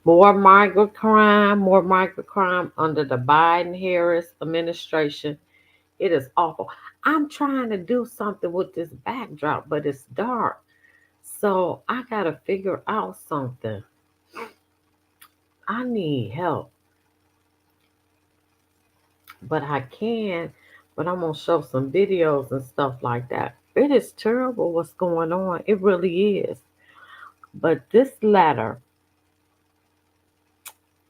More migrant crime under the Biden Harris administration. It is awful. I'm trying to do something with this backdrop, but it's dark. So I got to figure out something. I need help, but I can. But I'm going to show some videos and stuff like that. It is terrible what's going on. It really is. But this letter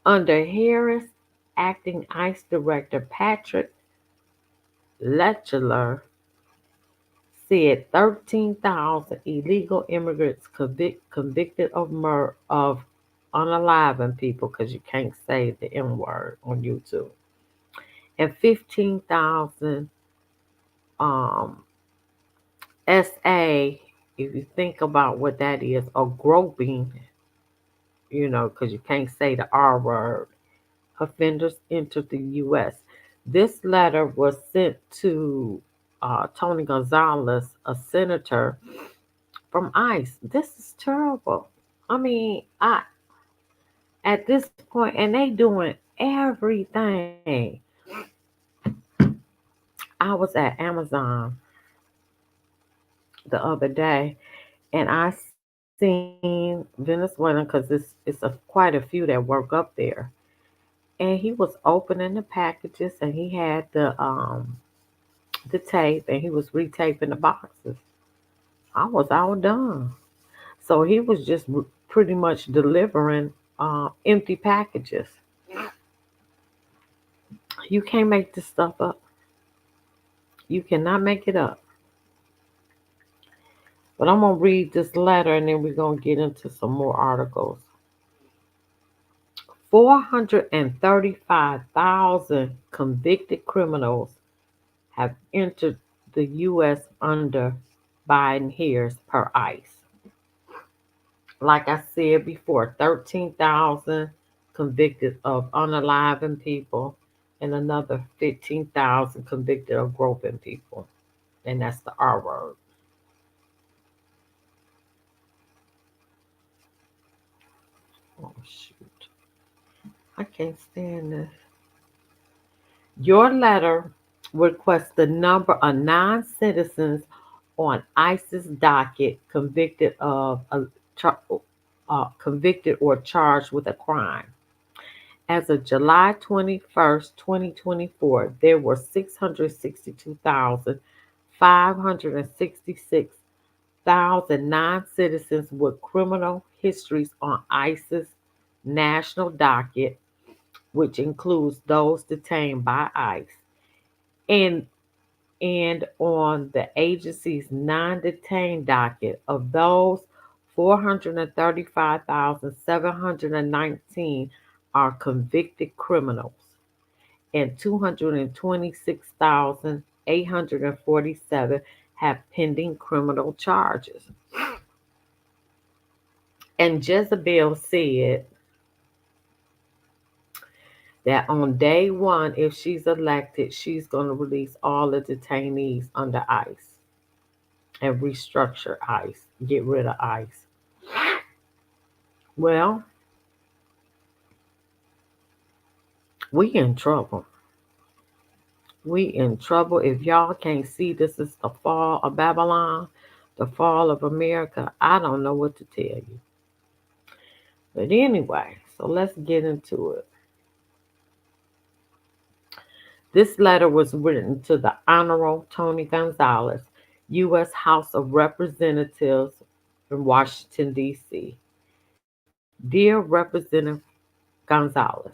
under Harris, acting ICE Director Patrick Letchler said 13,000 illegal immigrants convicted of unaliving people, because you can't say the M word on YouTube, and 15,000 um, SA, if you think about what that is, or groping, because you can't say the R word, offenders entered the U.S. This letter was sent to Tony Gonzalez, a senator from ICE. This is terrible. I mean, at this point, and they doing everything. I was at Amazon the other day, and I seen Venezuelan, because quite a few that work up there, and he was opening the packages, and he had the tape, and he was retaping the boxes. I was all done. So he was just pretty much delivering empty packages. You can't make this stuff up. You cannot make it up. But I'm going to read this letter, and then we're going to get into some more articles. 435,000 convicted criminals have entered the U.S. under Biden Harris per ICE. Like I said before, 13,000 convicted of unaliving people, and another 15,000 convicted of groping people. And that's the R word. Oh, shoot. I can't stand this. Your letter requests the number of non-citizens on ICE's docket convicted or charged with a crime. As of July 21st, 2024, there were 662,566 non-citizens with criminal histories on ICE's national docket, which includes those detained by ICE, and on the agency's non-detained docket. Of those, 435,719 are convicted criminals, and 226,847 have pending criminal charges. And Jezebel said that on day one, if she's elected, she's going to release all the detainees under ICE and restructure ICE, get rid of ICE. Well, we in trouble. We in trouble. If y'all can't see, this is the fall of Babylon, the fall of America. I don't know what to tell you. But anyway, so let's get into it. This letter was written to the Honorable Tony Gonzalez, U.S. House of Representatives in Washington, D.C. Dear Representative Gonzalez,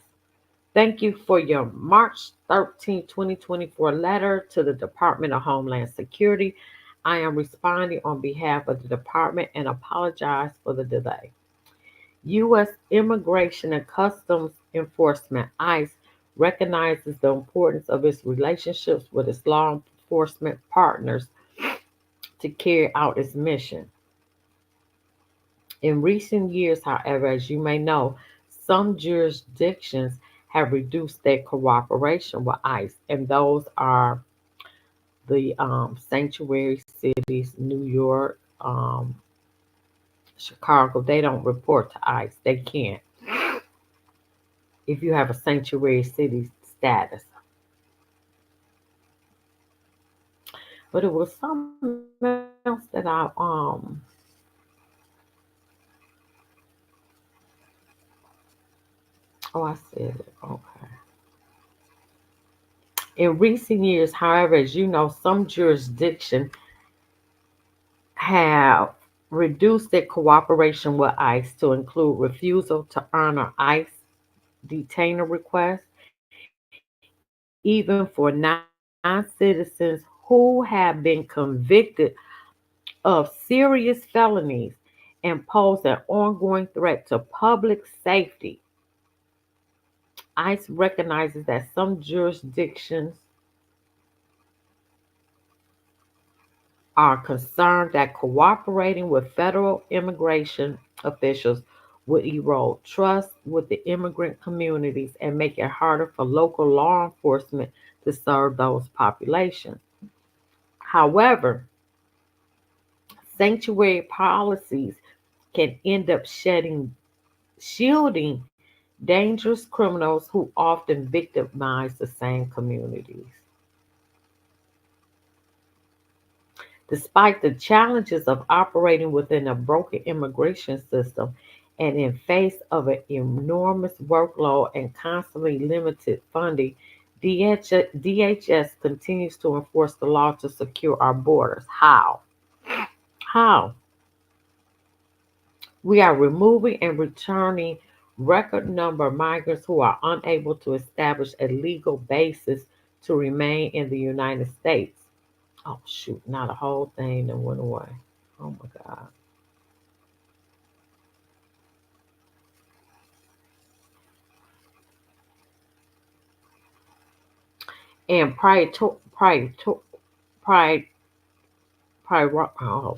thank you for your March 13, 2024 letter to the Department of Homeland Security. I am responding on behalf of the department and apologize for the delay. U.S. Immigration and Customs Enforcement, ICE, recognizes the importance of its relationships with its law enforcement partners to carry out its mission. In recent years, however, as you may know, some jurisdictions have reduced their cooperation with ICE, and those are the sanctuary cities, New York, Chicago. They don't report to ICE. They can't if you have a sanctuary city status. But it was something else that I said it. Okay. In recent years, however, as you know, some jurisdictions have reduced their cooperation with ICE to include refusal to honor ICE detainer requests, even for non-citizens who have been convicted of serious felonies and pose an ongoing threat to public safety. ICE recognizes that some jurisdictions are concerned that cooperating with federal immigration officials would erode trust with the immigrant communities and make it harder for local law enforcement to serve those populations. However, sanctuary policies can end up shielding dangerous criminals who often victimize the same communities. Despite the challenges of operating within a broken immigration system and in face of an enormous workload and constantly limited funding, DHS continues to enforce the law to secure our borders. How? How? We are removing and returning record number of migrants who are unable to establish a legal basis to remain in the United States. Oh shoot, now the whole thing that went away. Oh my God. And prior, oh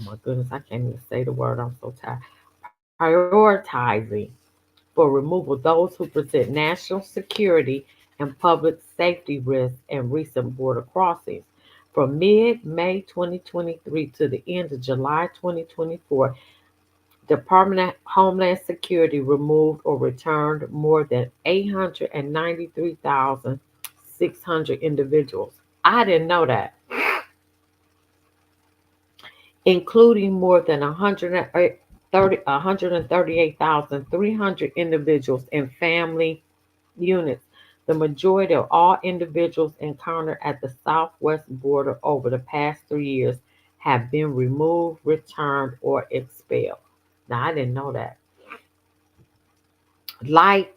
my goodness, I can't even say the word. I'm so tired. Prioritizing for removal those who present national security and public safety risks and recent border crossings. From mid May 2023 to the end of July 2024, Department of Homeland Security removed or returned more than 893,600 individuals. I didn't know that, including more than 138,300 individuals in family units. The majority of all individuals encountered at the southwest border over the past 3 years have been removed, returned, or expelled. Now, I didn't know that. Like,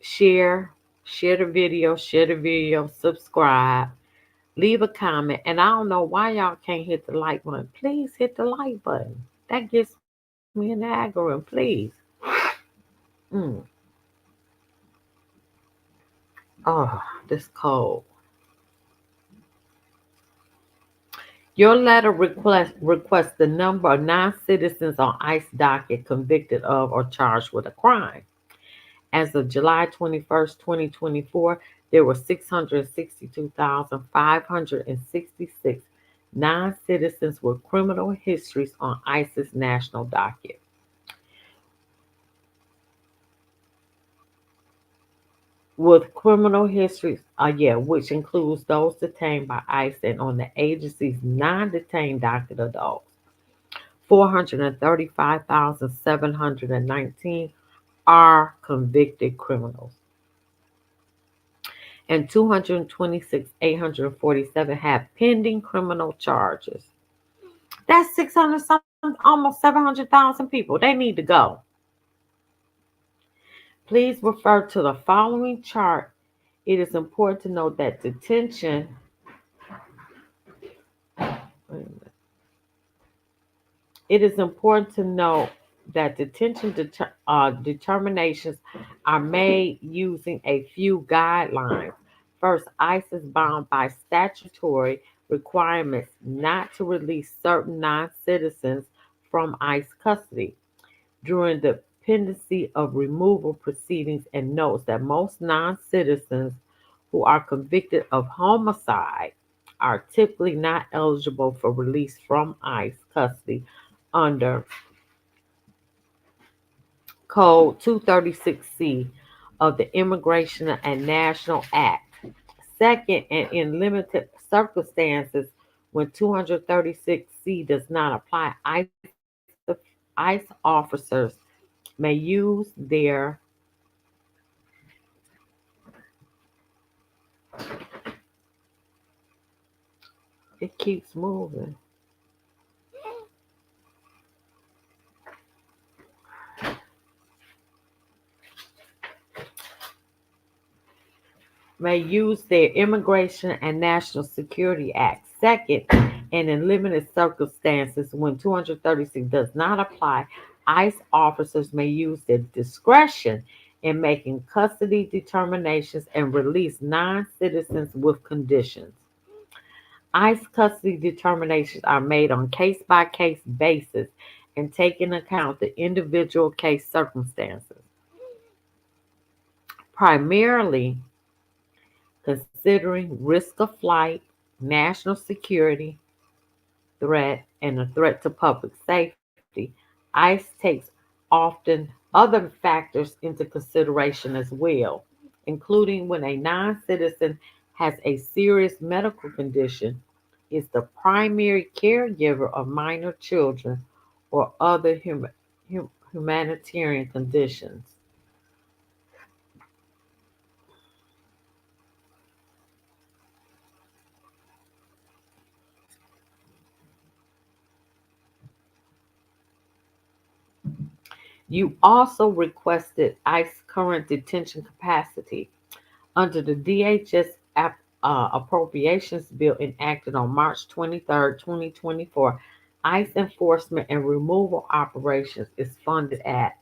share, share the video, subscribe, leave a comment. And I don't know why y'all can't hit the like button. Please hit the like button. That gets me an algorithm, please. Mm. Oh, this cold. Your letter requests the number of non-citizens on ICE docket convicted of or charged with a crime. As of July 21st, 2024, there were 662,566 non-citizens with criminal histories on ICE's national docket. With criminal histories, which includes those detained by ICE and on the agency's non-detained docket adults. 435,719 are convicted criminals, and 226,847 have pending criminal charges. That's 600 almost 700,000 people. They need to go. Please refer to the following chart. It is important to note that detention. It is important to note that determinations are made using a few guidelines. First, ICE is bound by statutory requirements not to release certain non citizens from ICE custody during the pendency of removal proceedings and notes that most non citizens who are convicted of homicide are typically not eligible for release from ICE custody under Code 236C of the Immigration and National Act. Second, and in limited circumstances, when 236C does not apply, ICE officers may use their it keeps moving. May use their Immigration and National Security Act. Second, and in limited circumstances, when 236 does not apply, ICE officers may use their discretion in making custody determinations and release non citizens with conditions. ICE custody determinations are made on case by case basis and take into account the individual case circumstances, primarily considering risk of flight, national security threat, and a threat to public safety. ICE takes often other factors into consideration as well, including when a non citizen has a serious medical condition, is the primary caregiver of minor children, or other humanitarian conditions. You also requested ICE current detention capacity. Under the DHS Appropriations Bill enacted on March 23, 2024, ICE enforcement and removal operations is funded at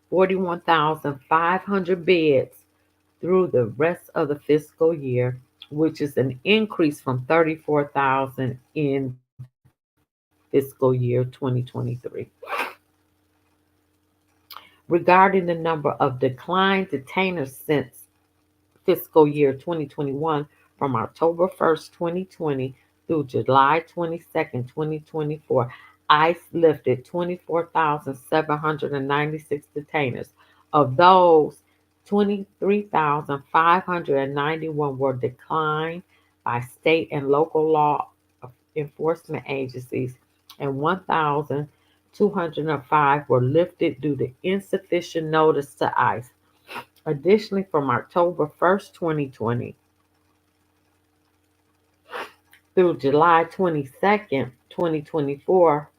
41,500 beds through the rest of the fiscal year, which is an increase from 34,000 in fiscal year 2023. Regarding the number of declined detainers since fiscal year 2021, from October 1st, 2020 through July 22nd, 2024, ICE lifted 24,796 detainers. Of those, 23,591 were declined by state and local law enforcement agencies, and 1,205 were lifted due to insufficient notice to ICE. Additionally, from October 1st, 2020 through July 22nd, 2024,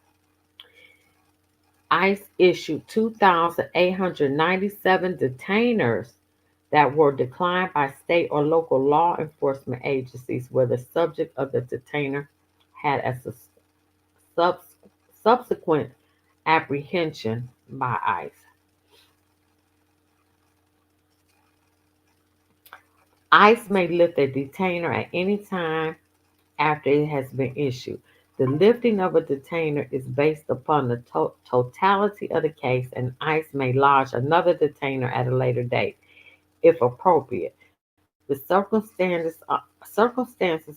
ICE issued 2,897 detainers that were declined by state or local law enforcement agencies where the subject of the detainer had a subs- subsequent apprehension by ICE. ICE may lift a detainer at any time after it has been issued. The lifting of a detainer is based upon the totality of the case, and ICE may lodge another detainer at a later date, if appropriate. The circumstances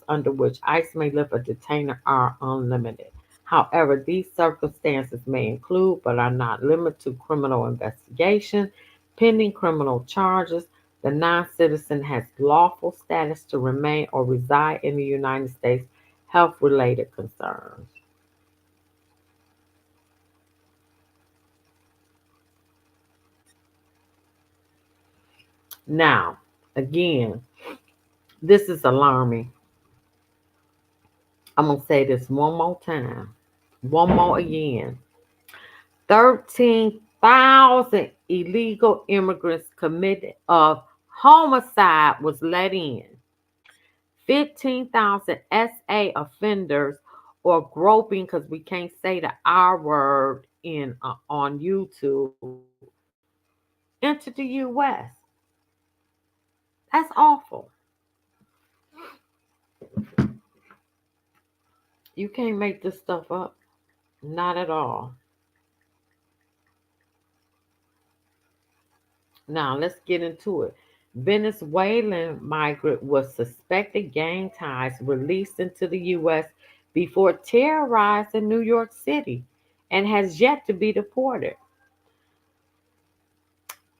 under which ICE may lift a detainer are unlimited. However, these circumstances may include, but are not limited to, criminal investigation, pending criminal charges, the non citizen has lawful status to remain or reside in the United States, health related concerns. Now, again, this is alarming. I'm going to say this one more time, one more again. 13,000 illegal immigrants committed of homicide was let in. 15,000 SA offenders or groping, because we can't say the R word in on YouTube entered the U.S. That's awful. You can't make this stuff up. Not at all. Now let's get into it. Venezuelan migrant was suspected gang ties released into the U.S. before terrorizing New York City and has yet to be deported.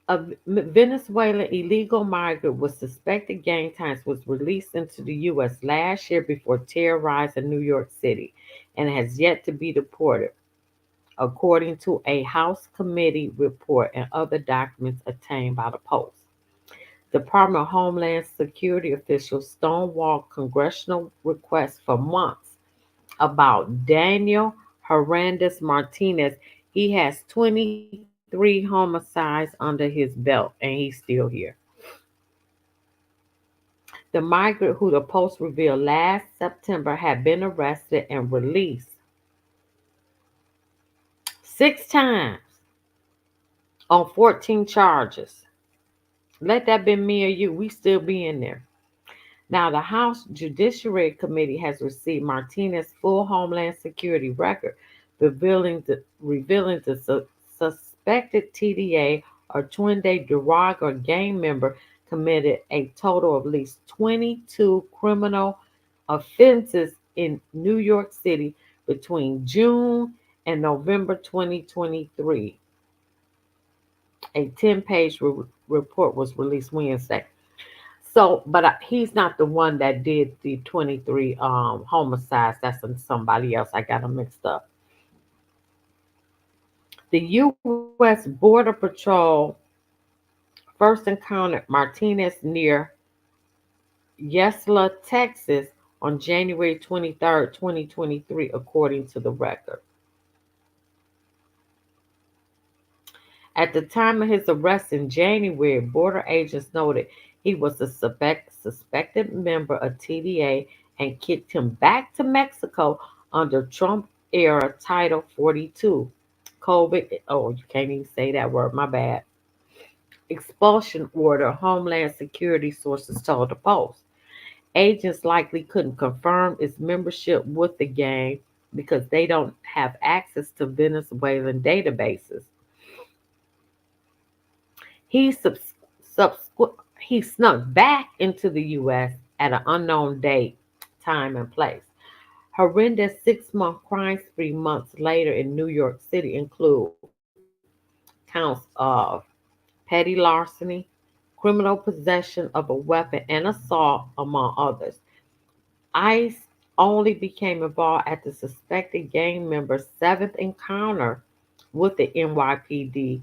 A Venezuelan illegal migrant with suspected gang ties was released into the U.S. last year before terrorizing New York City and has yet to be deported, according to a House committee report and other documents obtained by the Post. Department of Homeland Security officials stonewalled congressional requests for months about Daniel Hernandez Martinez. He has 23 homicides under his belt and he's still here. The migrant who the Post revealed last September had been arrested and released 6 times on 14 charges. Let that be me or you, we still be in there. Now, the House Judiciary Committee has received Martinez's full Homeland Security record, revealing the suspected TDA or Twin Day Drag or gang member committed a total of at least 22 criminal offenses in New York City between June and November 2023. A 10-page report was released Wednesday. So, but he's not the one that did the 23 homicides. That's somebody else. I got them mixed up. The U.S. Border Patrol first encountered Martinez near Yesla, Texas on January 23rd, 2023, according to the record. At the time of his arrest in January, border agents noted he was a suspected member of TDA and kicked him back to Mexico under Trump era Title 42. COVID, oh, you can't even say that word, my bad. Expulsion order, Homeland Security sources told the Post. Agents likely couldn't confirm its membership with the gang because they don't have access to Venezuelan databases. He he snuck back into the U.S. at an unknown date, time, and place. Horrendous 6-month crime spree months later in New York City include counts of petty larceny, criminal possession of a weapon, and assault, among others. ICE only became involved at the suspected gang member's seventh encounter with the NYPD,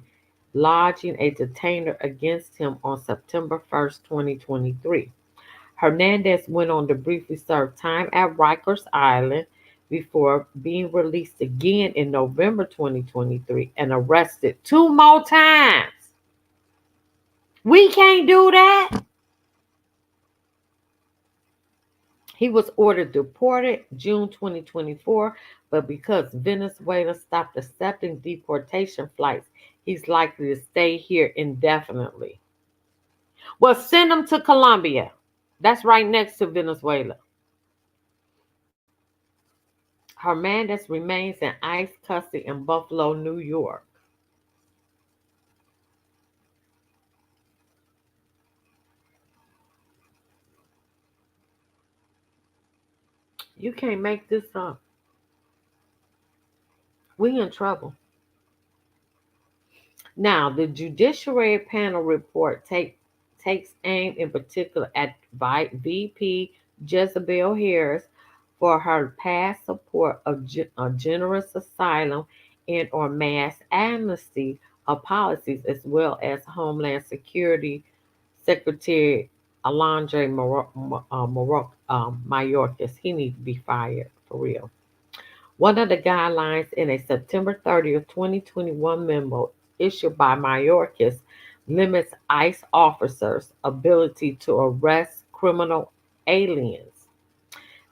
lodging a detainer against him on September 1st, 2023. Hernandez went on to briefly serve time at Rikers Island before being released again in November 2023 and arrested 2 more times. We can't do that. He was ordered deported June 2024, but because Venezuela stopped accepting deportation flights, he's likely to stay here indefinitely. Well, send him to Colombia. That's right next to Venezuela. Hernandez remains in ICE custody in Buffalo, New York. You can't make this up. We in trouble. Now, the Judiciary Panel report takes aim in particular at VP Jezebel Harris for her past support of a generous asylum and or mass amnesty of policies, as well as Homeland Security Secretary Alondre Mayorkas. He needs to be fired for real. One of the guidelines in a September 30th, 2021 memo issued by Mayorkas limits ICE officers' ability to arrest criminal aliens.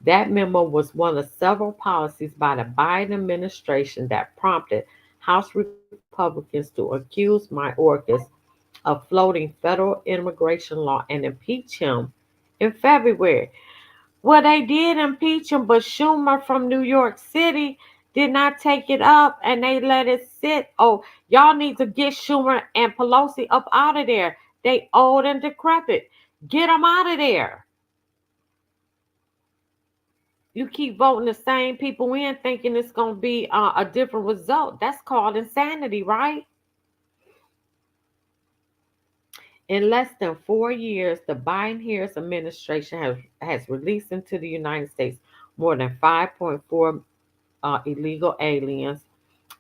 That memo was one of several policies by the Biden administration that prompted House Republicans to accuse Mayorkas of floating federal immigration law and impeach him in February. Well, they did impeach him, but Schumer from New York City did not take it up and they let it sit. Oh, y'all need to get Schumer and Pelosi up out of there. They old and decrepit. Get them out of there. You keep voting the same people in thinking it's going to be a different result. That's called insanity, right? In less than 4 years, the Biden Harris administration has released into the United States more than 5.4 illegal aliens.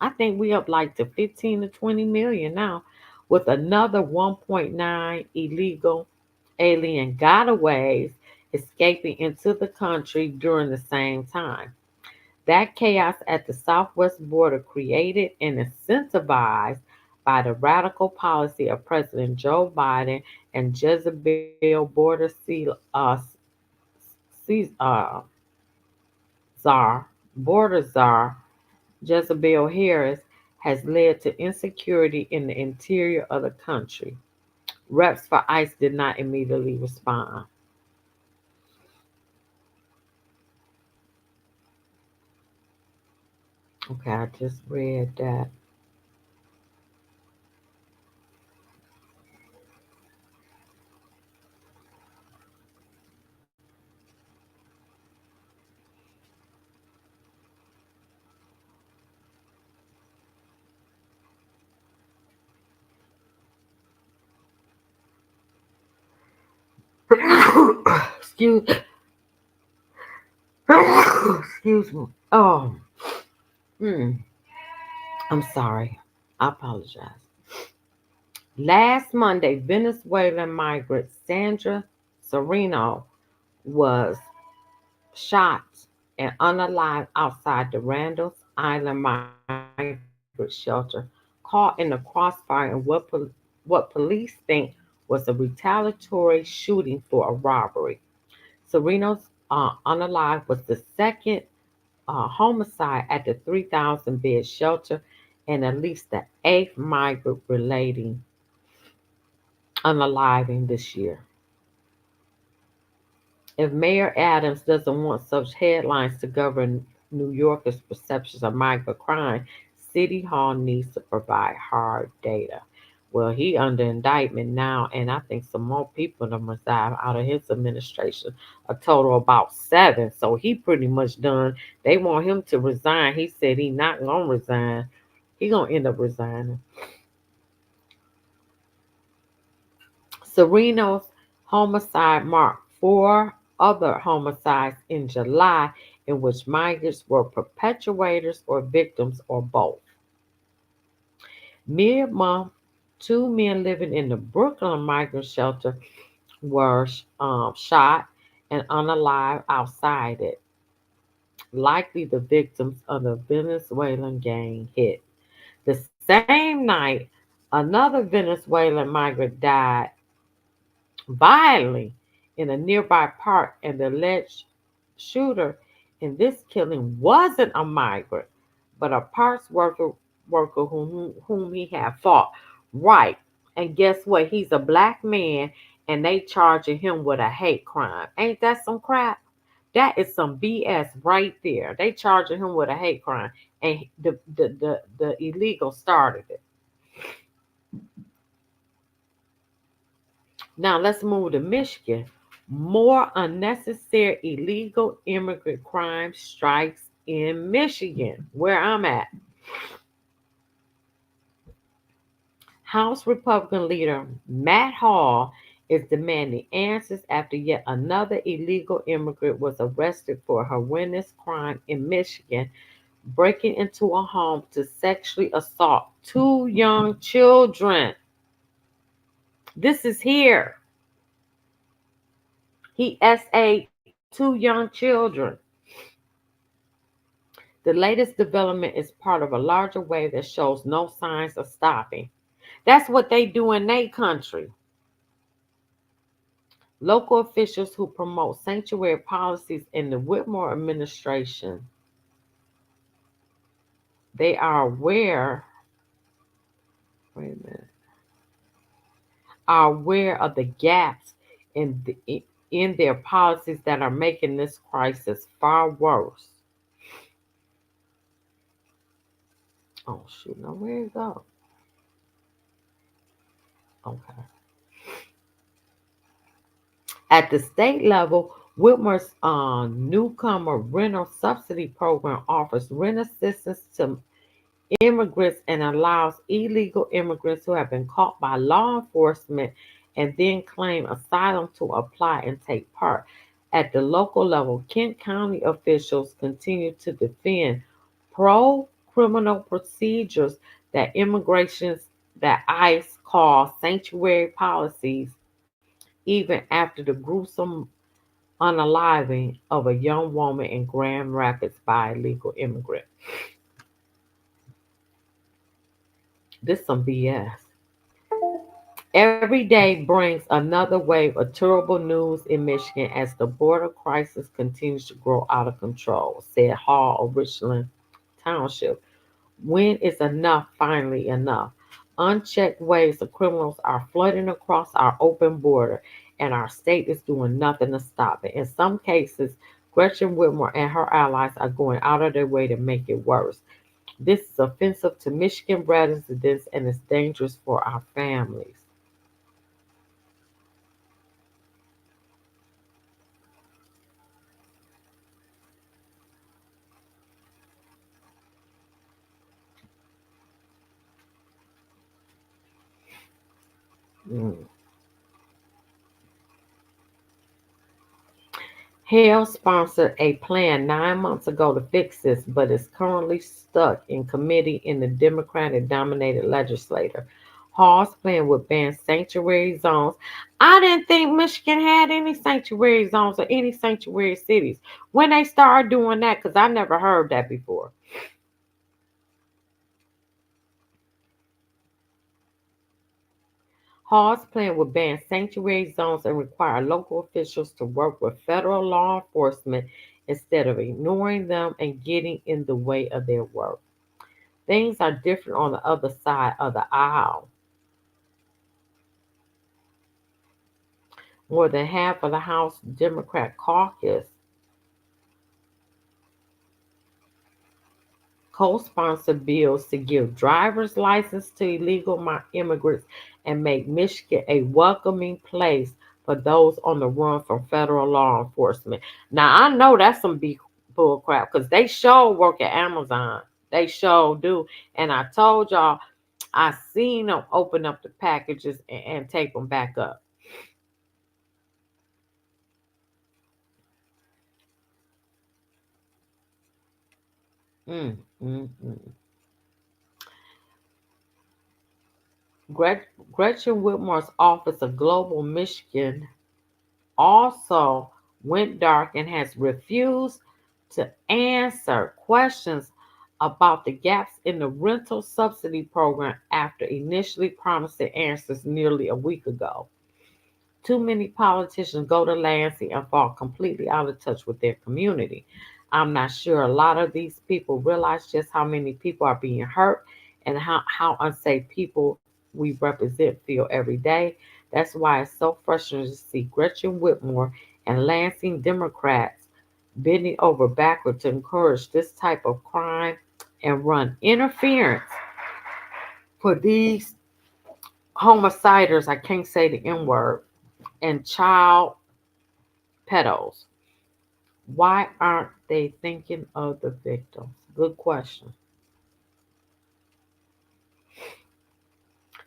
I think we up like to 15 to 20 million now, with another 1.9 illegal alien gotaways escaping into the country during the same time. That chaos at the southwest border created and incentivized by the radical policy of President Joe Biden and Jezebel czar, border czar Jezebel Harris has led to insecurity in the interior of the country. Reps for ICE did not immediately respond. Okay, I just read that. excuse, excuse me. Oh, hmm, I'm sorry. I apologize. Last Monday, Venezuelan migrant Sandra Sereno was shot and unalive outside the Randall's Island migrant shelter, caught in the crossfire in what police think was a retaliatory shooting for a robbery. Sereno's unalive was the second homicide at the 3,000 bed shelter and at least the eighth migrant relating unaliving this year. If Mayor Adams doesn't want such headlines to govern New Yorkers' perceptions of migrant crime, City Hall needs to provide hard data. Well, he under indictment now, and I think some more people to resign out of his administration. A total of about seven. So he pretty much done. They want him to resign. He said he not gonna resign. He gonna end up resigning. Sereno's homicide marked four other homicides in July in which migrants were perpetrators or victims or both. Mid month, two men living in the Brooklyn migrant shelter were shot and unalive outside it, likely the victims of the Venezuelan gang hit. The same night, another Venezuelan migrant died violently in a nearby park, and the alleged shooter in this killing wasn't a migrant, but a parks worker whom he had fought. Right. And guess what? He's a black man, and they charging him with a hate crime. Ain't that some crap? That is some BS right there. They charging him with a hate crime, and the illegal started it. Now let's move to Michigan. More unnecessary illegal immigrant crime strikes in Michigan, where I'm at. House Republican leader Matt Hall is demanding answers after yet another illegal immigrant was arrested for a horrendous crime in Michigan, breaking into a home to sexually assault two young children. This is here. He SA'd two young children. The latest development is part of a larger wave that shows no signs of stopping. That's what they do in their country. Local officials who promote sanctuary policies in the Whitmore administration, they are aware are aware of the gaps in their policies that are making this crisis far worse. Oh shoot! Now where it go? Okay. At the state level, Whitmer's newcomer rental subsidy program offers rent assistance to immigrants and allows illegal immigrants who have been caught by law enforcement and then claim asylum to apply and take part. At the local level, Kent County officials continue to defend pro criminal procedures that immigrations that ICE calls sanctuary policies, even after the gruesome unaliving of a young woman in Grand Rapids by a illegal immigrant. This some BS. Every day brings another wave of terrible news in Michigan as the border crisis continues to grow out of control, said Hall of Richland Township. When is enough finally enough? Unchecked waves of criminals are flooding across our open border, and our state is doing nothing to stop it. In some cases, Gretchen Whitmer and her allies are going out of their way to make it worse. This is offensive to Michigan residents and is dangerous for our families. Mm. Hale sponsored a plan 9 months ago to fix this, but is currently stuck in committee in the Democratic dominated legislature. Hall's plan would ban sanctuary zones. I didn't think Michigan had any sanctuary zones or any sanctuary cities. When they started doing that, because I never heard that before. Hall's plan would ban sanctuary zones and require local officials to work with federal law enforcement instead of ignoring them and getting in the way of their work. Things are different on the other side of the aisle. More than half of the House Democrat caucus co-sponsored bills to give driver's license to illegal immigrants and make Michigan a welcoming place for those on the run from federal law enforcement. Now I know that's some big bull crap because they sure work at Amazon. They sure do. And I told y'all I seen them open up the packages and take them back up. Mm, mm, mm. Gretchen Whitmer's office of Global Michigan also went dark and has refused to answer questions about the gaps in the rental subsidy program after initially promising answers nearly a week ago. Too many politicians go to Lansing and fall completely out of touch with their community. I'm not sure a lot of these people realize just how many people are being hurt and how unsafe people we represent feel every day. That's why it's so frustrating to see Gretchen Whitmer and Lansing Democrats bending over backward to encourage this type of crime and run interference for these homiciders. I can't say the N word and child pedos. Why aren't they thinking of the victims? Good question.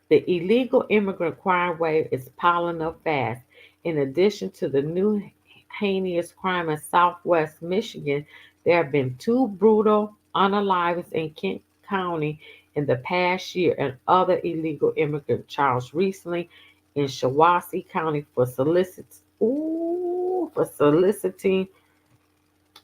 The illegal immigrant crime wave is piling up fast. In addition to the new heinous crime in southwest Michigan, there have been two brutal unalivings in Kent County in the past year and other illegal immigrant charged recently in Shawassee County for soliciting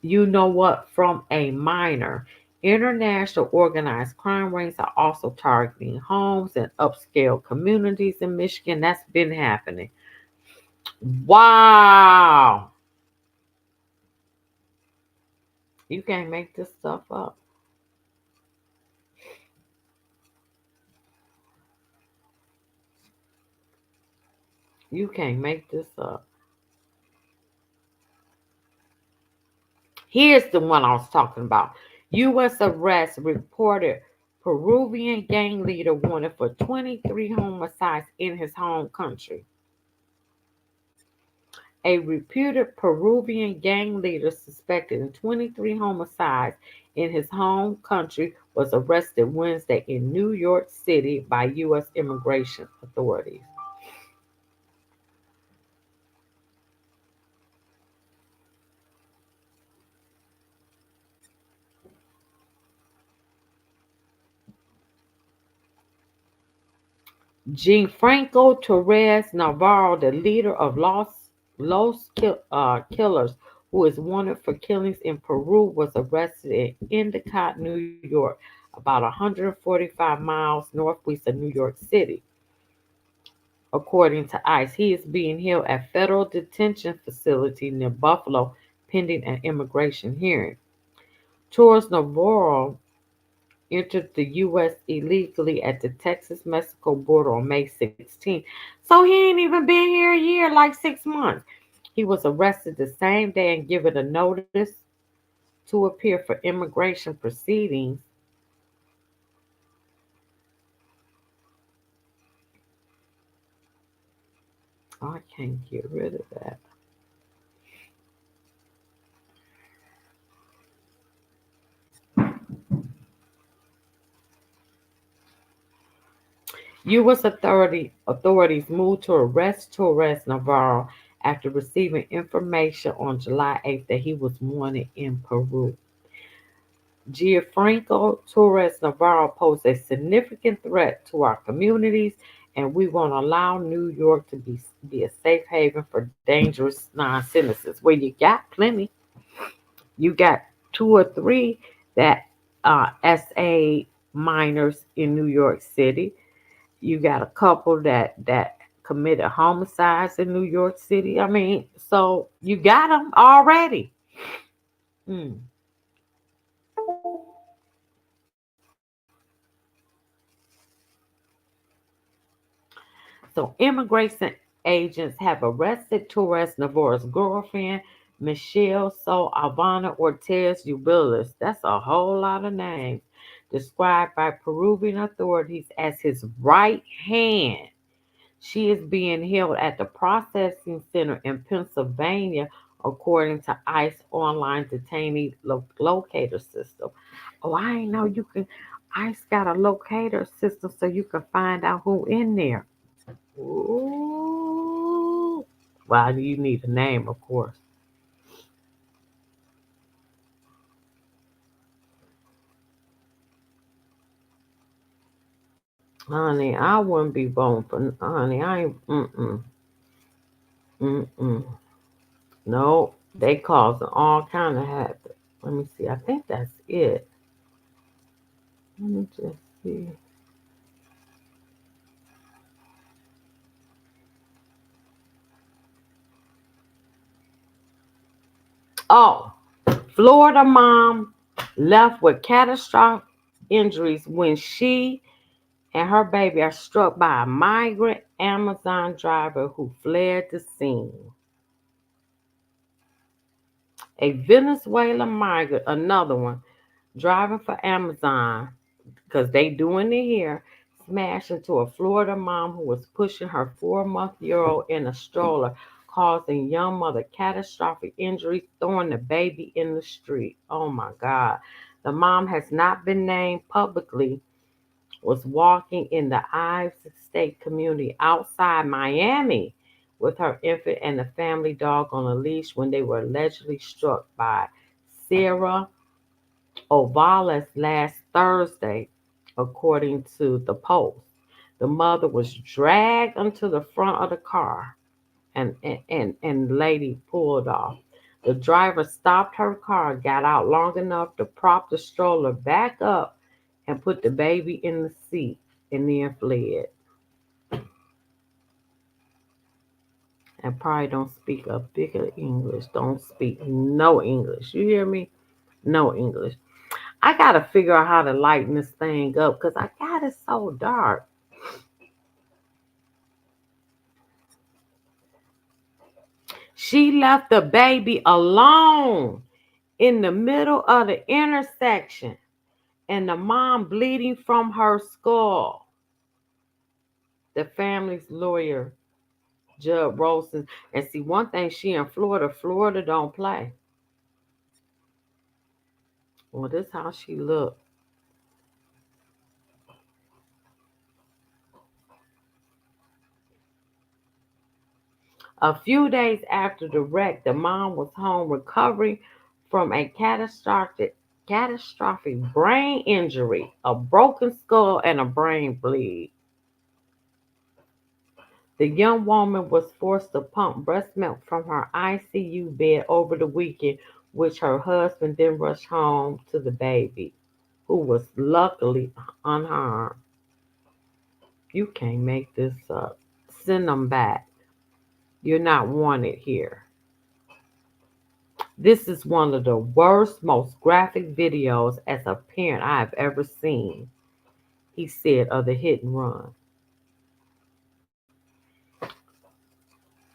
you know what, from a minor. International organized crime rings are also targeting homes and upscale communities in Michigan. That's been happening. Wow. You can't make this stuff up. You can't make this up. Here's the one I was talking about. U.S. arrest reported Peruvian gang leader wanted for 23 homicides in his home country. A reputed Peruvian gang leader suspected in 23 homicides in his home country was arrested Wednesday in New York City by U.S. immigration authorities. Gianfranco Torres Navarro, the leader of Killers, who is wanted for killings in Peru, was arrested in Endicott, New York, about 145 miles northwest of New York City. According to ICE, he is being held at federal detention facility near Buffalo pending an immigration hearing. Torres Navarro entered the U.S. illegally at the Texas-Mexico border on May 16th. So he ain't even been here a year, like 6 months. He was arrested the same day and given a notice to appear for immigration proceedings. Oh, I can't get rid of that. U.S. authorities moved to arrest Torres Navarro after receiving information on July 8th that he was wanted in Peru. Gianfranco Torres Navarro posed a significant threat to our communities, and we won't allow New York to be a safe haven for dangerous non citizens. Well, you got plenty. You got two or three that SA minors in New York City. You got a couple that committed homicides in New York City. I mean, so you got them already. Hmm. So immigration agents have arrested Torres Navarro's girlfriend, Michelle So Alvana Ortez Ubilis. That's a whole lot of names. Described by Peruvian authorities as his right hand. She is being held at the processing center in Pennsylvania, according to ICE online detainee locator system. Oh, I ain't know you can. ICE got a locator system so you can find out who in there. Ooh. Well, you need a name, of course. Honey, I wouldn't be voting for. Honey, I ain't. Mm-mm. No, they causing all kind of havoc. Let me see. I think that's it. Let me just see. Oh, Florida mom left with catastrophic injuries when she and her baby are struck by a migrant Amazon driver who fled the scene. A Venezuelan migrant, another one, driving for Amazon, because they doing it here, smashed into a Florida mom who was pushing her 4-month-old in a stroller, causing young mother catastrophic injuries, throwing the baby in the street. Oh my God. The mom has not been named publicly, was walking in the Ives State community outside Miami with her infant and the family dog on a leash when they were allegedly struck by Sarah Ovalis last Thursday, according to the Post. The mother was dragged onto the front of the car and the lady pulled off. The driver stopped her car, got out long enough to prop the stroller back up and put the baby in the seat and then fled. And probably don't speak a bit of English. Don't speak no English. You hear me? No English. I gotta figure out how to lighten this thing up because I got it so dark. She left the baby alone in the middle of the intersection and the mom bleeding from her skull. The family's lawyer, Judd Rolson, and see one thing, she in Florida. Florida don't play. Well, this how she looked. A few days after the wreck, the mom was home recovering from a catastrophic brain injury, a broken skull, and a brain bleed. The young woman was forced to pump breast milk from her ICU bed over the weekend, which her husband then rushed home to the baby, who was luckily unharmed. You can't make this up. Send them back. You're not wanted here. This is one of the worst, most graphic videos as a parent I have ever seen, he said of the hit and run.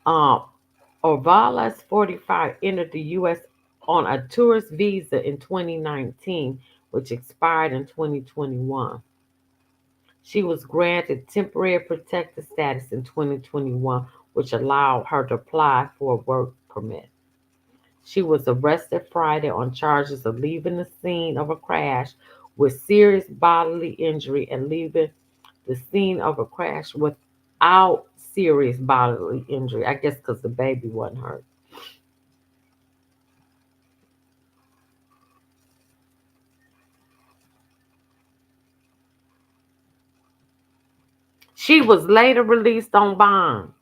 Um, Orvalas, 45, entered the U.S. on a tourist visa in 2019, which expired in 2021. She was granted temporary protected status in 2021, which allowed her to apply for a work permit. She was arrested Friday on charges of leaving the scene of a crash with serious bodily injury and leaving the scene of a crash without serious bodily injury. I guess because the baby wasn't hurt. She was later released on bond.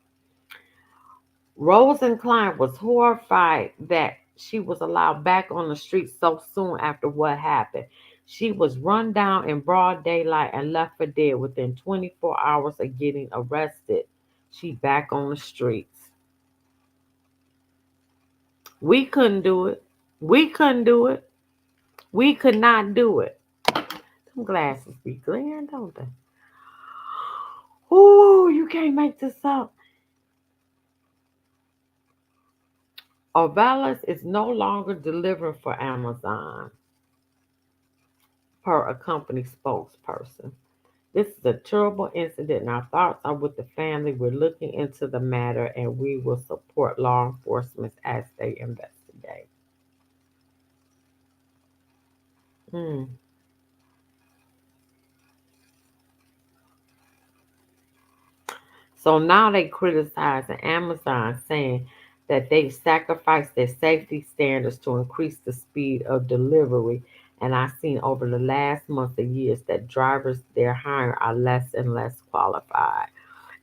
Rosencline was horrified that she was allowed back on the street so soon after what happened. She was run down in broad daylight and left for dead within 24 hours of getting arrested. She back on the streets. We couldn't do it. We couldn't do it. We could not do it. Them glasses be glaring, don't they? Ooh, you can't make this up. Orvalis is no longer delivering for Amazon, per a company spokesperson. This is a terrible incident, and our thoughts are with the family. We're looking into the matter, and we will support law enforcement as they investigate. Hmm. So now they criticizing Amazon, saying that they've sacrificed their safety standards to increase the speed of delivery. And I've seen over the last month of years that drivers they're hiring are less and less qualified.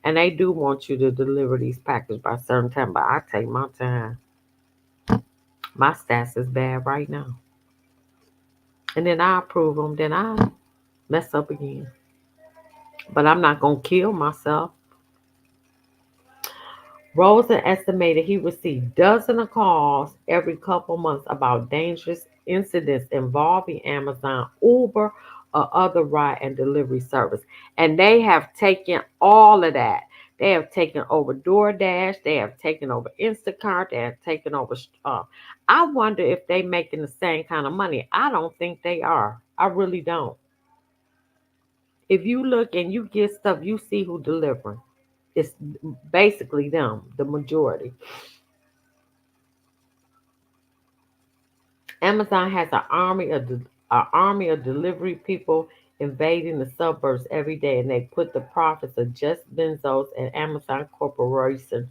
And they do want you to deliver these packages by a certain time, but I take my time. My stats is bad right now. And then I approve them, then I mess up again. But I'm not going to kill myself. Rosen estimated he received dozens of calls every couple months about dangerous incidents involving Amazon, Uber, or other ride and delivery service. And they have taken all of that. They have taken over DoorDash. They have taken over Instacart. They have taken over. I wonder if they making the same kind of money. I don't think they are. I really don't. If you look and you get stuff, you see who delivering. It's basically them, the majority. Amazon has an army of delivery people invading the suburbs every day, and they put the profits of Jeff Bezos and Amazon Corporation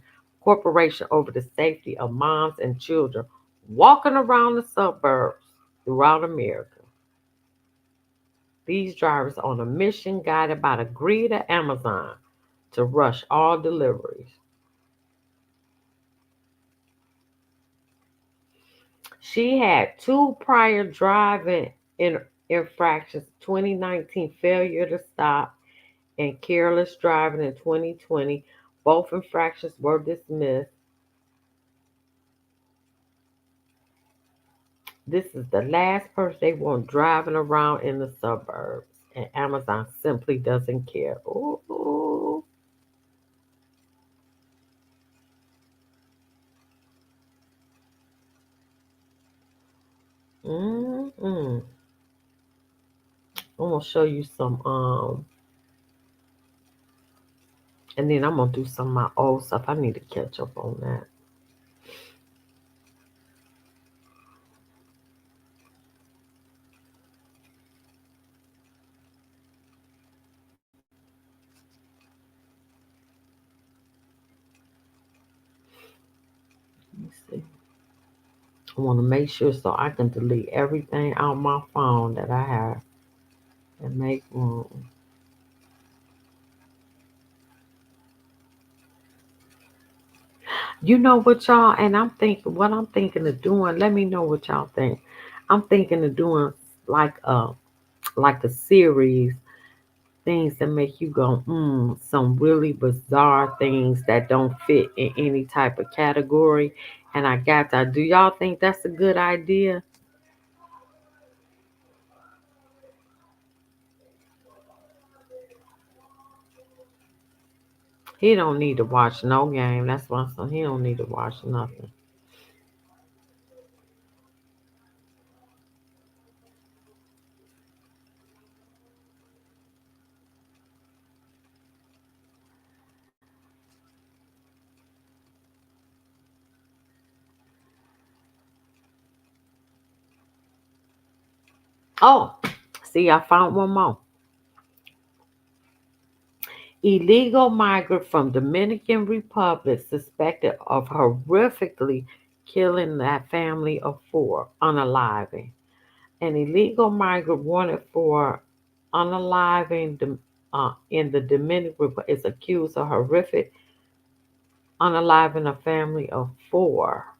over the safety of moms and children walking around the suburbs throughout America. These drivers on a mission guided by the greed of Amazon to rush all deliveries. She had two prior driving infractions: 2019 failure to stop and careless driving in 2020. Both infractions were dismissed. This is the last person they want driving around in the suburbs, and Amazon simply doesn't care. Ooh. Mm-mm. I'm gonna show you some and then I'm gonna do some of my old stuff. I need to catch up on that. Let me see. I want to make sure so I can delete everything out my phone that I have and make room. You know what, y'all? And I'm thinking what I'm thinking of doing. Let me know what y'all think. I'm thinking of doing like a like a series things that make you go some really bizarre things that don't fit in any type of category. And I got that. Do y'all think that's a good idea? He don't need to watch no game. That's why I'm saying he don't need to watch nothing. Oh, see, I found one more. Illegal migrant from Dominican Republic suspected of horrifically killing that family of four, unaliving. An illegal migrant wanted for unaliving in the Dominican Republic is accused of horrific unaliving a family of four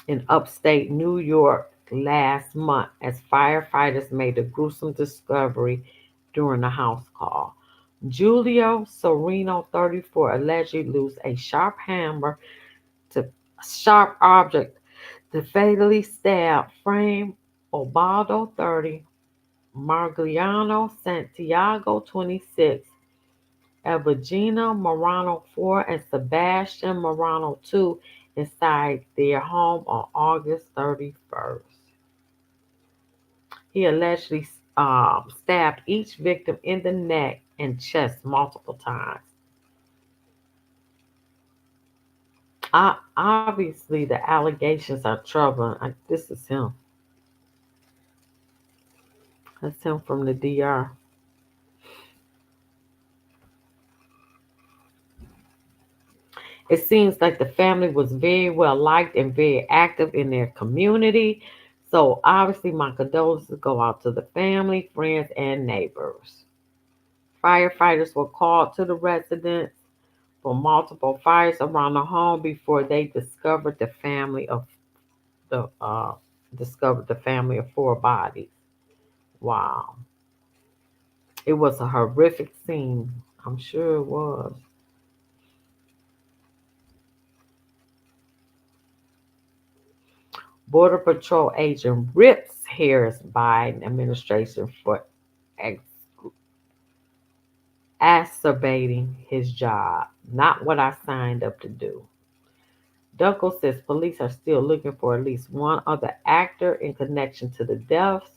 in upstate New York last month as firefighters made a gruesome discovery during a house call. Julio Sereno, 34, allegedly used a sharp object to fatally stab Frame Obaldo, 30, Margliano Santiago, 26, Evagena Morano, 4, and Sebastian Morano, 2, inside their home on August 31st. He allegedly stabbed each victim in the neck and chest multiple times. Obviously, the allegations are troubling. This is him. That's him from the DR. It seems like the family was very well liked and very active in their community. So, obviously, my condolences go out to the family, friends, and neighbors. Firefighters were called to the residence for multiple fires around the home before they the discovered the family of four bodies. Wow. It was a horrific scene. I'm sure it was. Border Patrol agent rips Harris Biden administration for exacerbating his job. Not what I signed up to do. Dunkel says police are still looking for at least one other actor in connection to the deaths.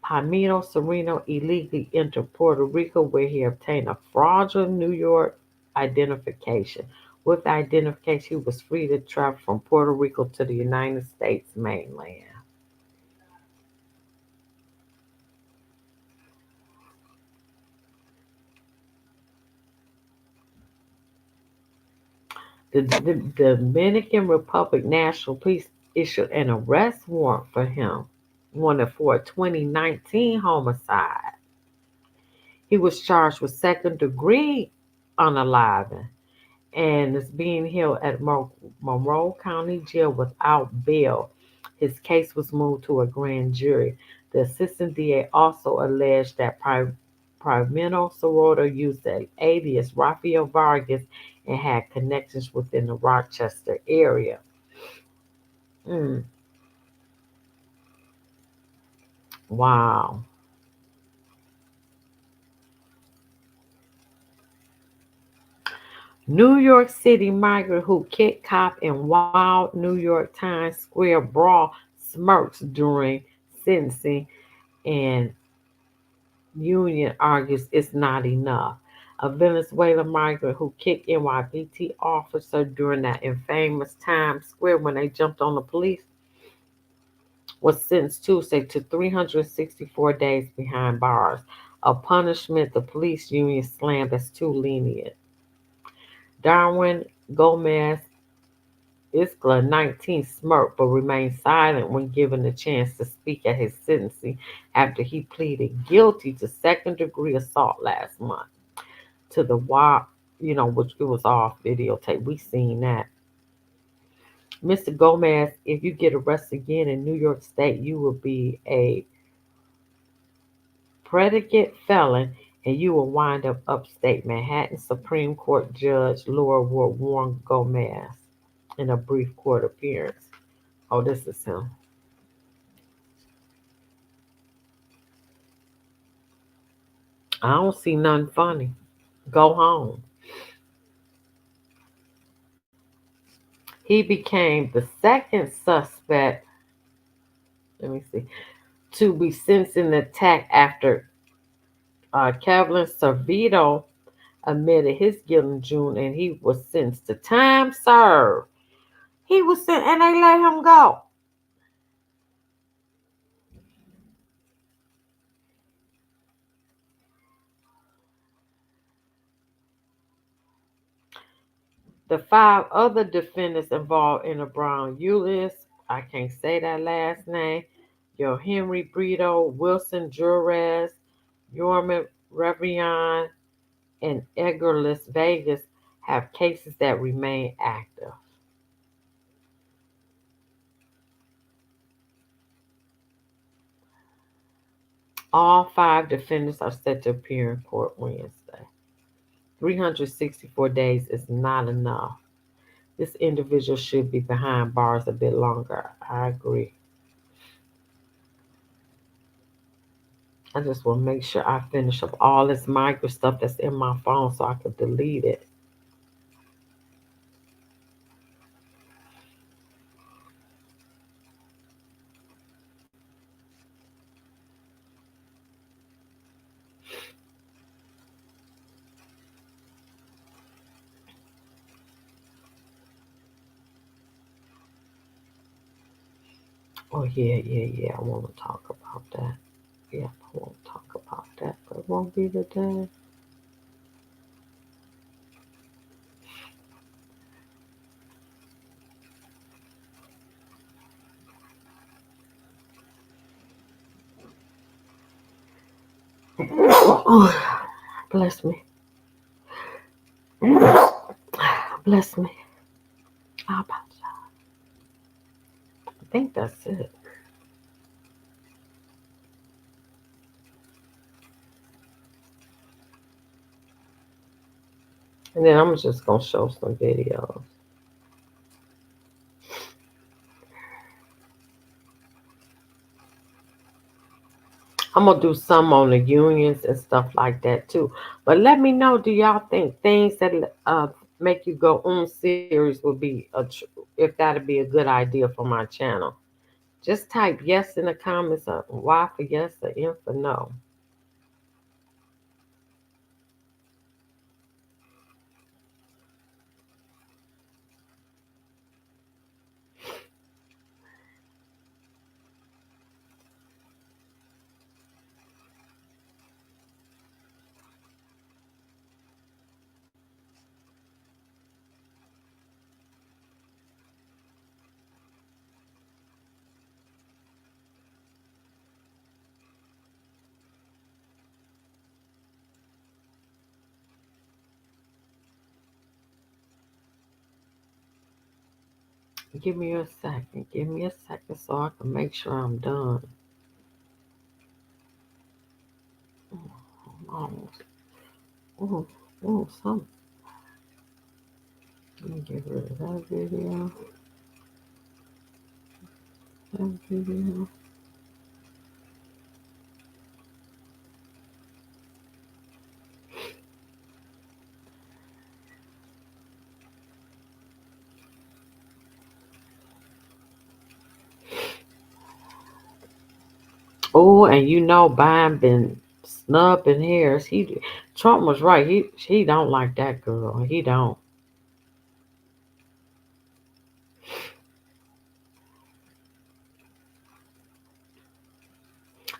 Palmiro Sereno illegally entered Puerto Rico where he obtained a fraudulent New York identification. With the identification, he was free to travel from Puerto Rico to the United States mainland. The Dominican Republic National Police issued an arrest warrant for him, wanted for a 2019 homicide. He was charged with second degree unaliving and is being held at Monroe County Jail without bail. His case was moved to a grand jury. The assistant DA also alleged that Primero Sorota used the alias Rafael Vargas and had connections within the Rochester area. Mm, wow. New York City migrant who kicked cop in wild New York Times Square brawl smirks during sentencing, and union argues it's not enough. A Venezuelan migrant who kicked NYPD officer during that infamous Times Square when they jumped on the police was sentenced Tuesday to 364 days behind bars, a punishment the police union slammed as too lenient. Darwin Gomez Isla, 19, smirked but remained silent when given the chance to speak at his sentencing after he pleaded guilty to second-degree assault last month. To the wild, which it was off videotape. We seen that. Mr. Gomez, if you get arrested again in New York State, you will be a predicate felon and you will wind up upstate. Manhattan Supreme Court Judge Laura Ward warned Gomez in a brief court appearance. Oh, this is him. I don't see nothing funny. Go home. He became the second suspect, let me see, to be sentenced in the attack after Kevin Servito admitted his guilt in June and he was sentenced to time served. He was sent and they let him go. The five other defendants involved in the Brown Eulis, I can't say that last name, Yo Henry Brito, Wilson Jurez, Yorman Revion, and Edgar Las Vegas have cases that remain active. All five defendants are set to appear in court Wednesday. 364 days is not enough. This individual should be behind bars a bit longer. I agree. I just want to make sure I finish up all this micro stuff that's in my phone so I can delete it. Oh, yeah, yeah, yeah. I want to talk about that. Yeah, I want to talk about that, but it won't be today. Bless me. Bless me. How about that? I think that's it. And then I'm just going to show some videos. I'm gonna do some on the unions and stuff like that too. But let me know, do y'all think things that make you go series would be if that'd be a good idea for my channel? Just type yes in the comments. Y for yes or N for no. Give me a second. Give me a second so I can make sure I'm done. Almost. Oh, oh, some. Let me get rid of that video. That video. Oh, and Biden been snubbing Harris. Trump was right. He don't like that girl. He don't.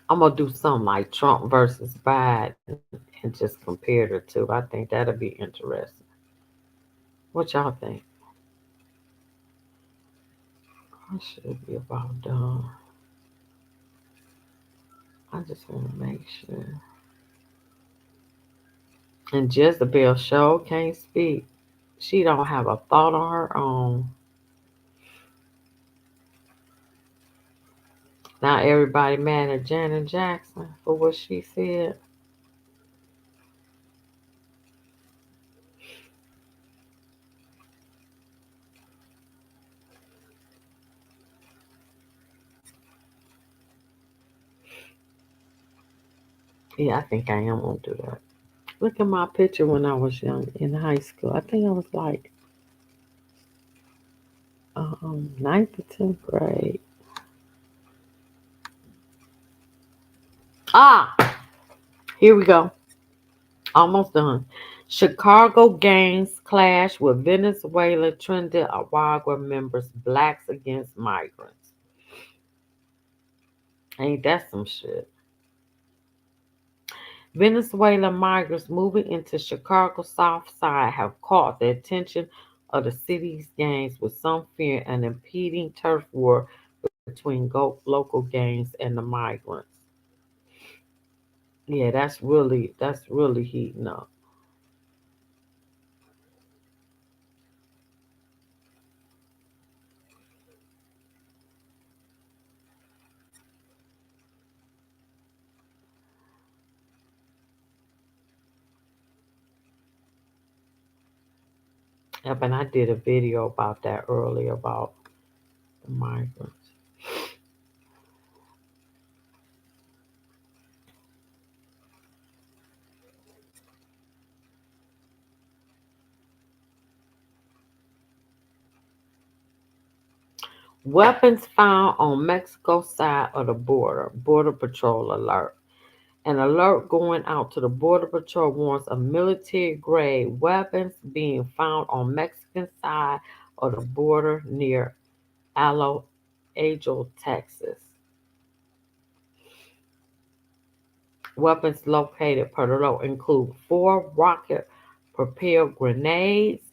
I'm gonna do something like Trump versus Biden and just compare the two. I think that'll be interesting. What y'all think? I should be about done. I just want to make sure. And Jezebel show can't speak. She don't have a thought on her own. Now everybody mad at Janet Jackson for what she said. Yeah, I think I am gonna do that. Look at my picture when I was young in high school. I think I was like ninth or tenth grade. Ah, here we go. Almost done. Chicago gangs clash with Venezuela Trinidad members. Blacks against migrants. Ain't that some shit? Venezuelan migrants moving into Chicago's South Side have caught the attention of the city's gangs, with some fearing an impending turf war between local gangs and the migrants. Yeah, that's really heating up. Yep, and I did a video about that earlier about the migrants. Weapons found on Mexico's side of the border. Border Patrol alert. An alert going out to the Border Patrol warns of military grade weapons being found on Mexican side of the border near Alo Angel, Texas. Weapons located per the alert include four rocket propelled grenades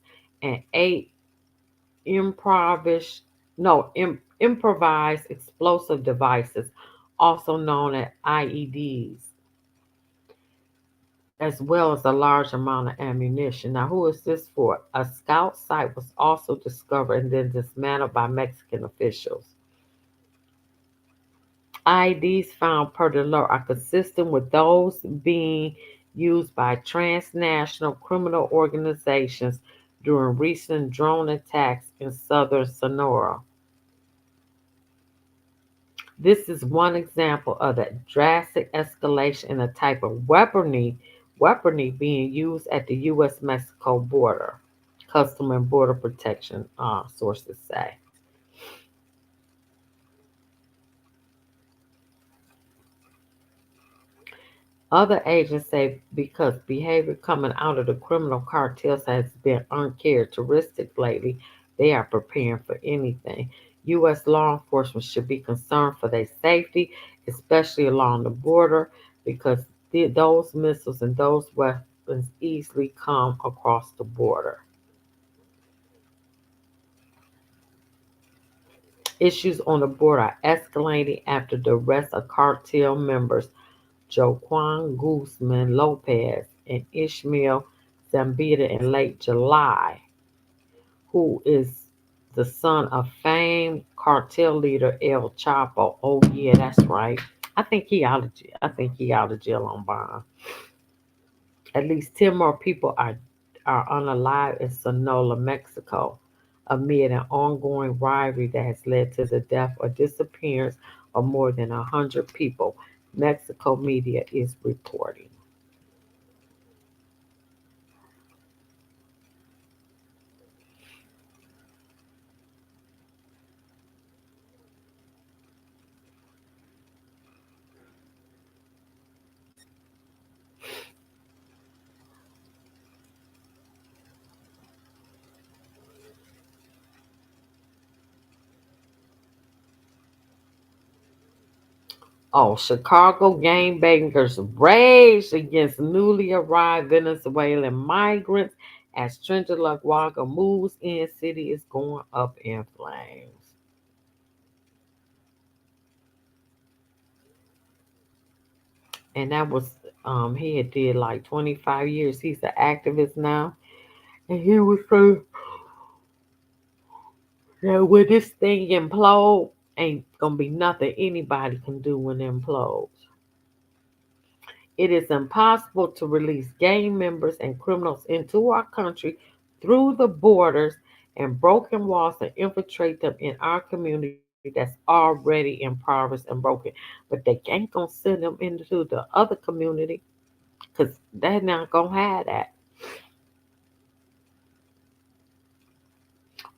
and eight improvised improvised explosive devices, also known as IEDs, as well as a large amount of ammunition. Now, who is this for? A scout site was also discovered and then dismantled by Mexican officials. IEDs found per the law are consistent with those being used by transnational criminal organizations during recent drone attacks in southern Sonora. This is one example of the drastic escalation in the type of weaponry being used at the U.S. Mexico border, Custom and Border Protection sources say. Other agents say because behavior coming out of the criminal cartels has been uncharacteristic lately, they are preparing for anything. U.S. law enforcement should be concerned for their safety, especially along the border, because those missiles and those weapons easily come across the border. Issues on the border are escalating after the arrest of cartel members Joaquin Guzman Lopez and Ishmael Zambita in late July, who is the son of famed cartel leader El Chapo. Oh yeah, that's right. I think he out of jail. I think he out of jail on bond. At least 10 more people are unalive in Sonora, Mexico, amid an ongoing rivalry that has led to the death or disappearance of more than 100 people, Mexico media is reporting. Oh, Chicago gangbangers rage against newly arrived Venezuelan migrants as Trinidad moves in. City is going up in flames. And that was he had did like 25 years. He's an activist now. And he was saying that when this thing implode, ain't gonna be nothing anybody can do when it implodes. It is impossible to release gang members and criminals into our country through the borders and broken walls and infiltrate them in our community that's already impoverished and broken. But they ain't gonna send them into the other community because they're not gonna have that.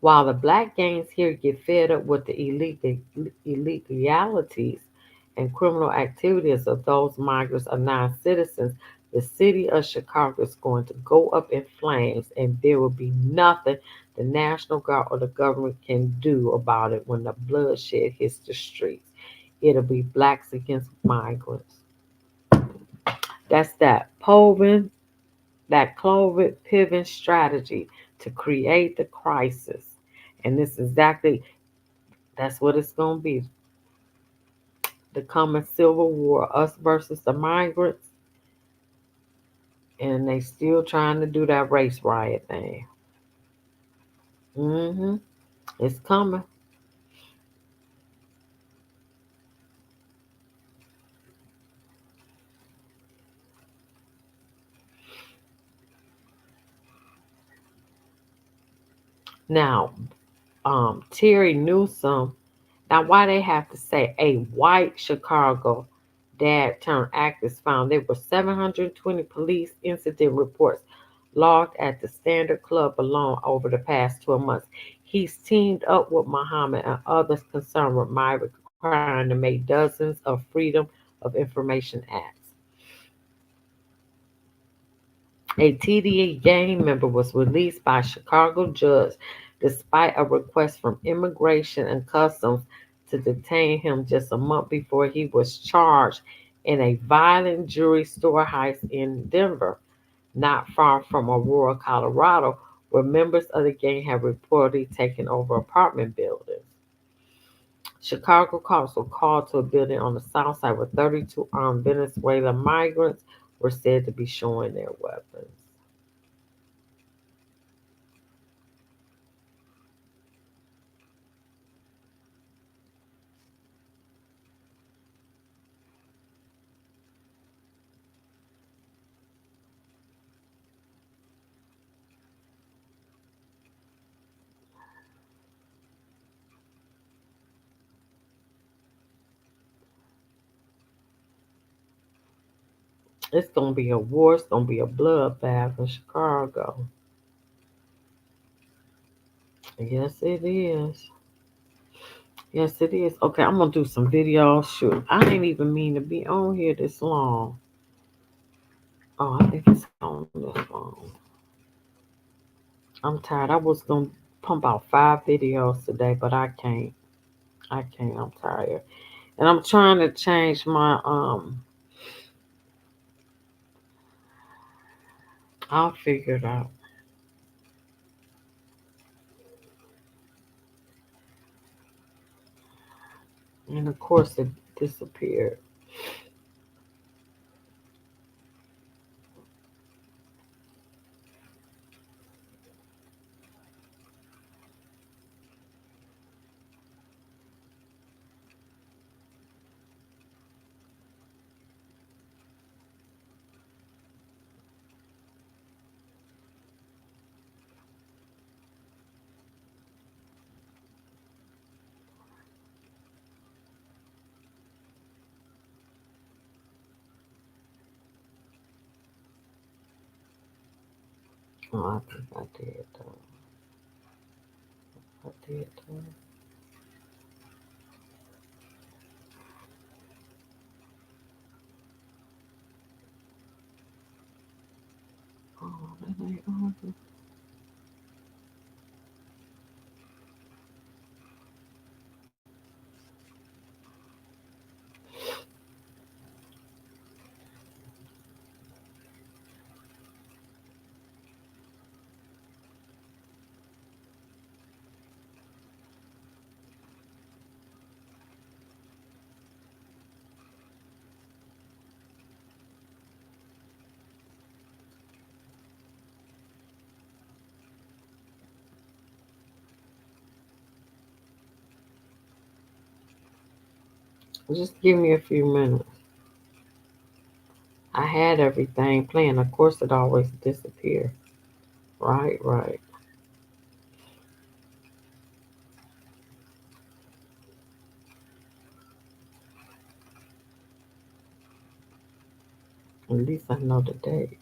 While the black gangs here get fed up with the illegalities and criminal activities of those migrants or non citizens, the city of Chicago is going to go up in flames and there will be nothing the National Guard or the government can do about it when the bloodshed hits the streets. It'll be blacks against migrants. That's that COVID pivot strategy to create the crisis. And this exactly that's what it's gonna be. The coming civil war, us versus the migrants, and they still trying to do that race riot thing. Hmm. It's coming. Now, Terry Newsom. Now, why they have to say a white Chicago dad turned activist found there were 720 police incident reports logged at the Standard Club alone over the past 12 months. He's teamed up with Muhammad and others concerned with migrant crime to make dozens of Freedom of Information acts. A TDA gang member was released by a Chicago judge despite a request from Immigration and Customs to detain him just a month before he was charged in a violent jewelry store heist in Denver, not far from Aurora, Colorado, where members of the gang have reportedly taken over apartment buildings. Chicago cops were called to a building on the south side where 32 armed Venezuelan migrants were said to be showing their weapons. It's gonna be a war. It's gonna be a bloodbath in Chicago. Yes, it is. Yes, it is. Okay, I'm gonna do some video. Shoot, I didn't even mean to be on here this long. Oh, I think it's on this long. I'm tired. I was gonna pump out 5 videos today, but I can't. I can't. I'm tired, and I'm trying to change my. I'll figure it out. And of course, it disappeared. Oh, I think I did. I did. Oh, that ain't on. Just give me a few minutes. I had everything planned. Of course, it always disappears. Right, right. At least I know the date.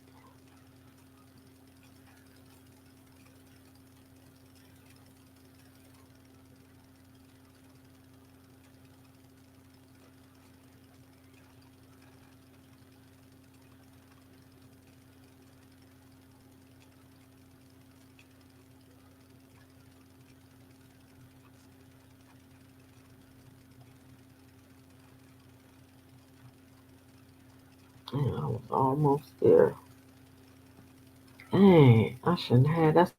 And I was almost there. Dang, I shouldn't have. That's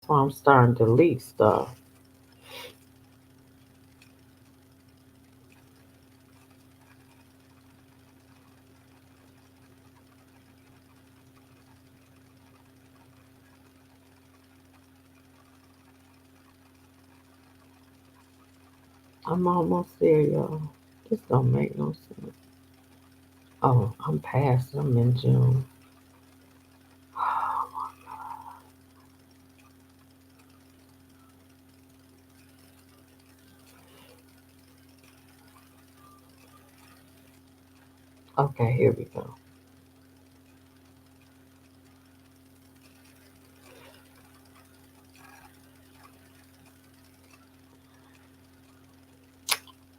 why I'm starting to delete stuff. I'm almost there, y'all. This don't make no sense. Oh, I'm past. I'm in June. Okay, here we go.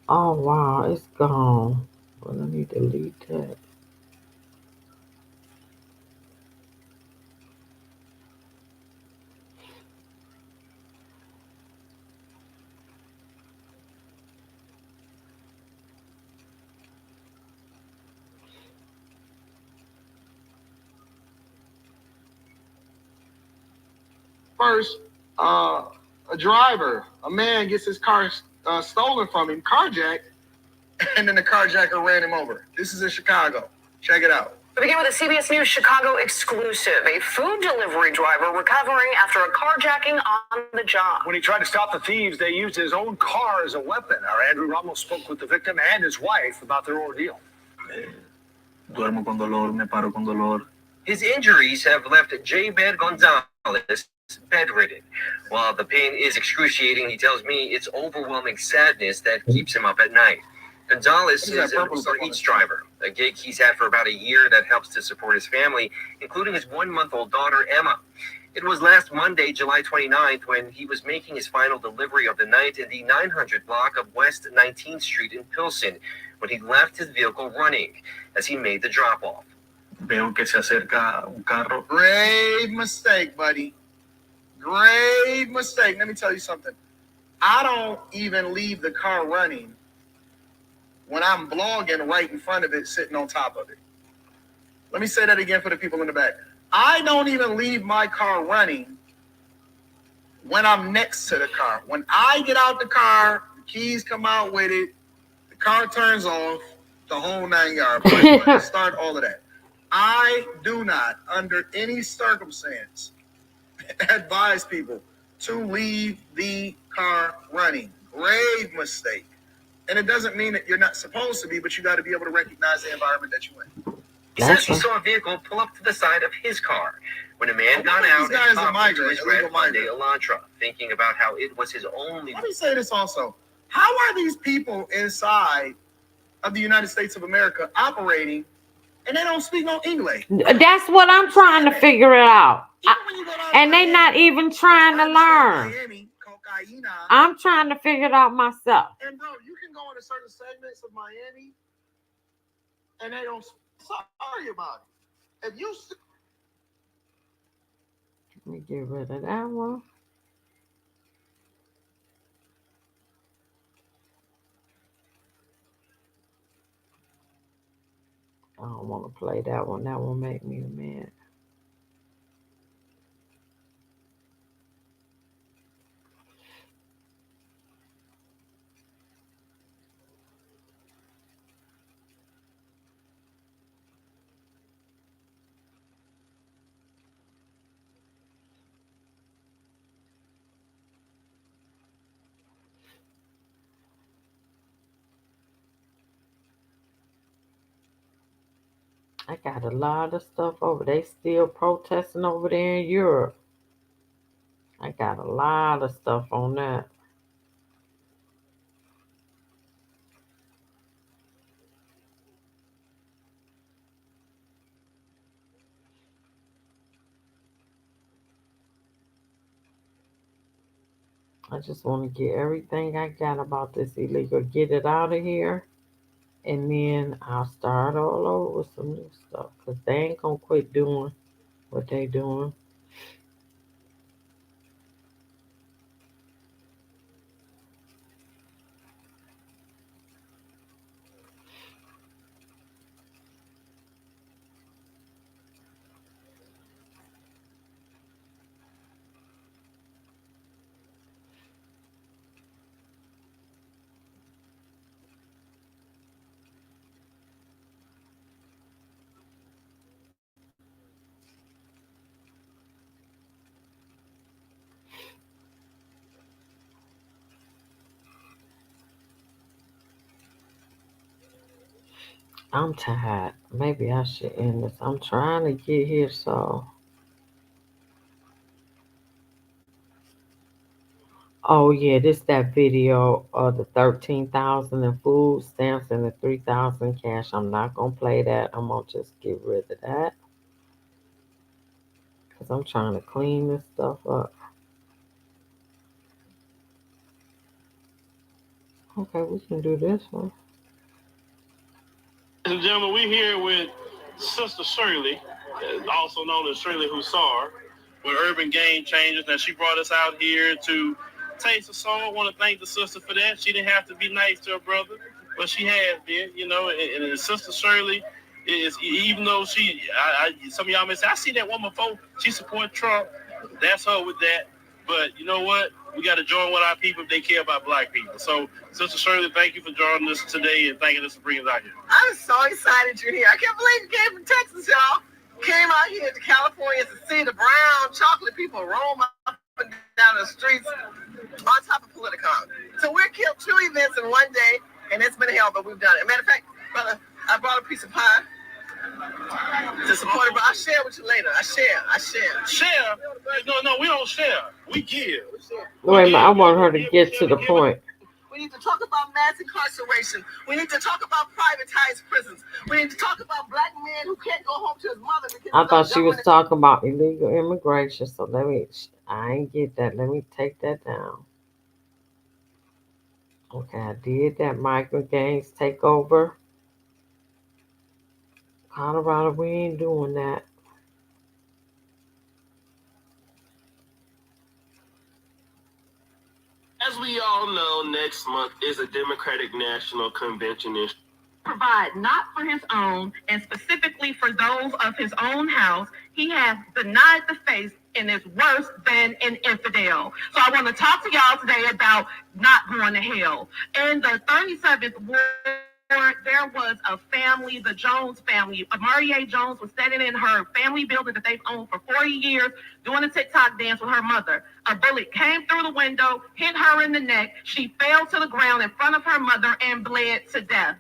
Oh wow, it's gone. Well, let me delete that. First, a driver, a man gets his car stolen from him, carjacked, and then the carjacker ran him over. This is in Chicago. Check it out. We begin with a CBS News Chicago exclusive. A food delivery driver recovering after a carjacking on the job. When he tried to stop the thieves, they used his own car as a weapon. Our Andrew Ramos spoke with the victim and his wife about their ordeal. Duermo con dolor, me paro con dolor. His injuries have left J. Bed Gonzalez bedridden. While the pain is excruciating, he tells me it's overwhelming sadness that keeps him up at night. Gonzalez is an Uber Eats driver, a gig he's had for about a year that helps to support his family, including his 1-month-old daughter, Emma. It was last Monday, July 29th, when he was making his final delivery of the night in the 900 block of West 19th Street in Pilsen, when he left his vehicle running as he made the drop-off. Veo que se acerca un carro. Grave mistake, buddy. Grave mistake. Let me tell you something. I don't even leave the car running when I'm blogging right in front of it, sitting on top of it. Let me say that again for the people in the back. I don't even leave my car running when I'm next to the car. When I get out the car, the keys come out with it, the car turns off, the whole 9 yards. Start all of that. I do not, under any circumstance, advise people to leave the car running. Grave mistake. And it doesn't mean that you're not supposed to be, but you got to be able to recognize the environment that you're in. He says he saw a vehicle pull up to the side of his car when a man got out and hopped into his red Hyundai Elantra, thinking about how it was his only. Let me say this also. How are these people inside of the United States of America operating and they don't speak no English? That's what I'm trying to figure it out. And they not even trying to learn. I'm trying to figure it out myself. And bro, you can go into certain segments of Miami and they don't. Sorry about it. If you. Let me get rid of that one. I don't want to play that one. That will make me mad. I got a lot of stuff over. They still protesting over there in Europe. I got a lot of stuff on that. I just want to get everything I got about this illegal, get it out of here, and then I'll start all over with some new stuff. Because they ain't going to quit doing what they doing. I'm tired. Maybe I should end this. I'm trying to get here, so. Oh, yeah, this that video of the 13,000 in food stamps and the 3,000 cash. I'm not going to play that. I'm going to just get rid of that. Because I'm trying to clean this stuff up. Okay, we can do this one. Ladies and gentlemen, we're here with Sister Shirley, also known as Shirley Hussar, with Urban Game Changers. Now, she brought us out here to taste the song. I want to thank the sister for that. She didn't have to be nice to her brother, but she has been, you know. And Sister Shirley is, even though some of y'all may say, I see that woman before. She support Trump. That's her with that. But you know what? We got to join with our people if they care about black people. So, Sister Shirley, thank you for joining us today and thanking us for bringing us out here. I'm so excited you're here. I can't believe you came from Texas, y'all. Came out here to California to see the brown chocolate people roam up and down the streets on top of Politicon. So we're killed 2 events in one day, and it's been hell, but we've done it. Matter of fact, brother, I brought a piece of pie to support it, but I'll share with you later. I share. Share? No, we don't share. We give. Wait a minute, I want her to get to the point. We need to talk about mass incarceration. We need to talk about privatized prisons. We need to talk about black men who can't go home to his mother because I thought she was talking about illegal immigration, so I ain't get that. Let me take that down. Okay, I did that. Migrant gangs take over. Colorado, we ain't doing that. As we all know, next month is a Democratic National Convention in provide not for his own and specifically for those of his own house. He has denied the faith and is worse than an infidel. So I want to talk to y'all today about not going to hell. In the 37th ward, there was a family, the Jones family. Marie Jones was standing in her family building that they've owned for 40 years doing a TikTok dance with her mother. A bullet came through the window, hit her in the neck. She fell to the ground in front of her mother and bled to death.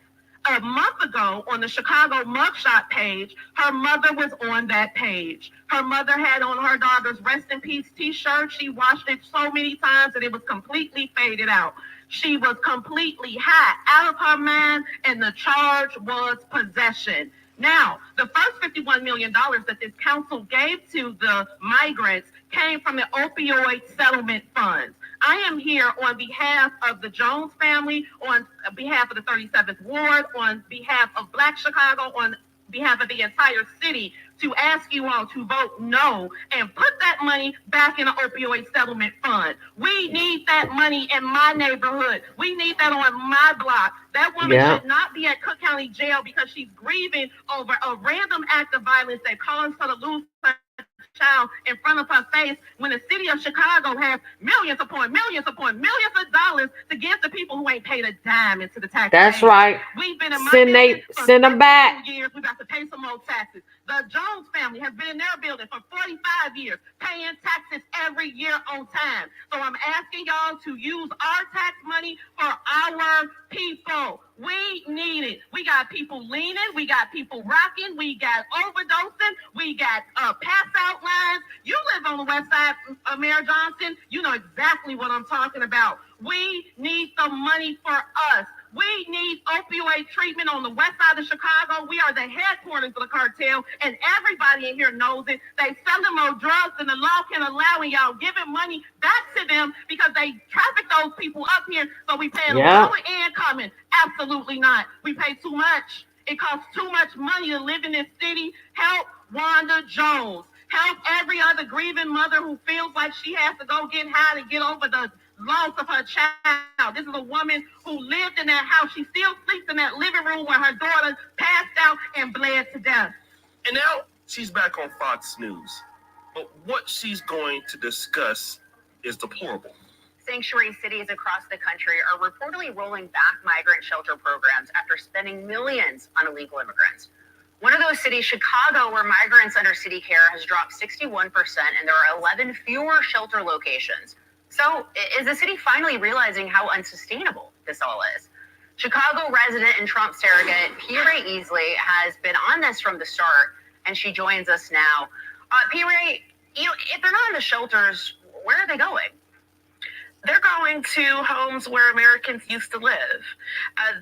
A month ago on the Chicago mugshot page, her mother was on that page. Her mother had on her daughter's Rest in Peace t-shirt. She washed it so many times that it was completely faded out. She was completely high, out of her mind, and the charge was possession. Now, the first $51 million that this council gave to the migrants came from the opioid settlement funds. I am here on behalf of the Jones family, on behalf of the 37th Ward, on behalf of Black Chicago, on behalf of the entire city, to ask you all to vote no and put that money back in the opioid settlement fund. We need that money in my neighborhood. We need that on my block. That woman should not be at Cook County Jail because she's grieving over a random act of violence that caused her to lose her child in front of her face when the city of Chicago has millions upon millions upon millions of dollars to give to people who ain't paid a dime into the tax. That's right. We've been in my send them back. years. We got to pay some more taxes. The Jones family has been in their building for 45 years, paying taxes every year on time. So I'm asking y'all to use our tax money for our people. We need it. We got people leaning. We got people rocking. We got overdosing. We got pass out lines. You live on the west side, Mayor Johnson. You know exactly what I'm talking about. We need the money for us. We need opioid treatment on the west side of Chicago. We are the headquarters of the cartel, and everybody in here knows it. They selling more drugs than the law can allow, and y'all giving money back to them because they traffic those people up here. So we paying them going and coming. Absolutely not. We pay too much. It costs too much money to live in this city. Help Wanda Jones. Help every other grieving mother who feels like she has to go get high to get over the loss of her child. This is a woman who lived in that house. She still sleeps in that living room where her daughter passed out and bled to death. And now she's back on Fox News. But what she's going to discuss is deplorable. Sanctuary cities across the country are reportedly rolling back migrant shelter programs after spending millions on illegal immigrants. One of those cities, Chicago, where migrants under city care has dropped 61%, and there are 11 fewer shelter locations. So is the city finally realizing how unsustainable this all is? Chicago resident and Trump surrogate P-Ray Easley has been on this from the start, and she joins us now. P-Ray, if they're not in the shelters, where are they going? They're going to homes where Americans used to live.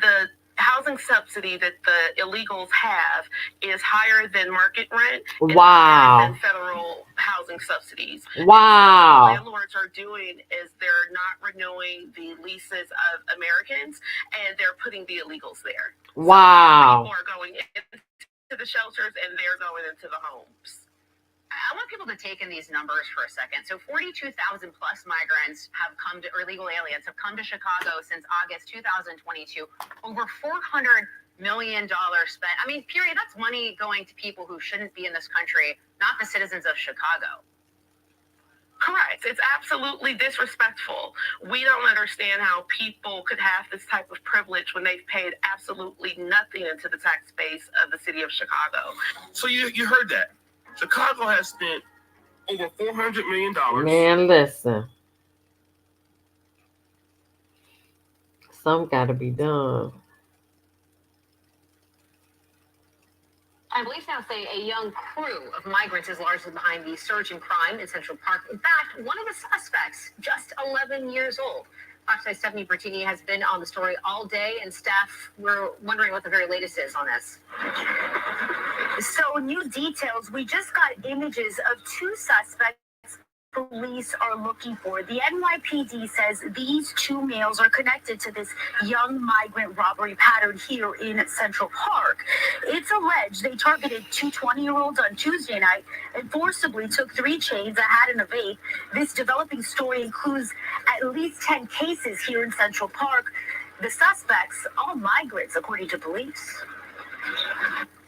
The housing subsidy that the illegals have is higher than market rent. Wow. And federal housing subsidies. Wow. What landlords are doing is they're not renewing the leases of Americans, and they're putting the illegals there. Wow. So people are going into the shelters, and they're going into the homes. I want people to take in these numbers for a second. So 42,000 plus migrants have come to, or illegal aliens have come to Chicago since August 2022. Over $400 million spent. I mean, period. That's money going to people who shouldn't be in this country, not the citizens of Chicago. Correct. It's absolutely disrespectful. We don't understand how people could have this type of privilege when they've paid absolutely nothing into the tax base of the city of Chicago. So you heard that. Chicago has spent over $400 million. Man, listen. Some got to be done. Police now say a young crew of migrants is largely behind the surge in crime in Central Park. In fact, one of the suspects, just 11 years old. Fox 5's Stephanie Bertini has been on the story all day, and Steph, we're wondering what the very latest is on this. So, new details. We just got images of two suspects police are looking for. The NYPD says these two males are connected to this young migrant robbery pattern here in Central Park. It's alleged they targeted two 20-year-olds on Tuesday night and forcibly took 3 chains, a hat, and a vape. This developing story includes at least 10 cases here in Central Park. The suspects, all migrants, according to police.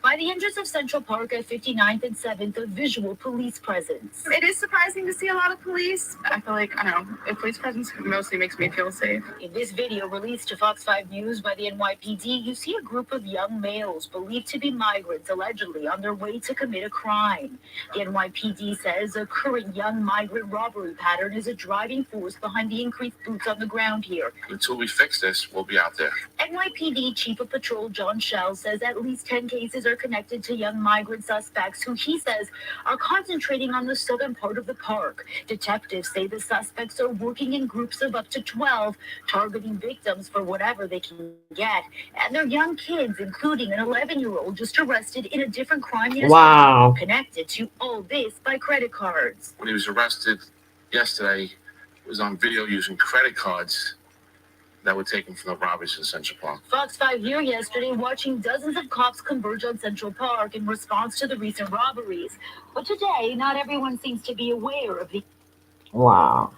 By the entrance of Central Park at 59th and 7th, a visual police presence. It is surprising to see a lot of police. I feel like, I don't know, a police presence mostly makes me feel safe. In this video released to Fox 5 News by the NYPD, you see a group of young males believed to be migrants allegedly on their way to commit a crime. The NYPD says a current young migrant robbery pattern is a driving force behind the increased boots on the ground here. Until we fix this, we'll be out there. NYPD Chief of Patrol John Schell says at least 10 cases are connected to young migrant suspects who he says are concentrating on the southern part of the park. Detectives say the suspects are working in groups of up to 12, targeting victims for whatever they can get. And they're young kids, including an 11-year-old just arrested in a different crime yesterday. Wow. Connected to all this by credit cards. When he was arrested yesterday, he was on video using credit cards that were taken from the robberies in Central Park. Fox 5 here yesterday watching dozens of cops converge on Central Park in response to the recent robberies. But today, not everyone seems to be aware of the... Wow.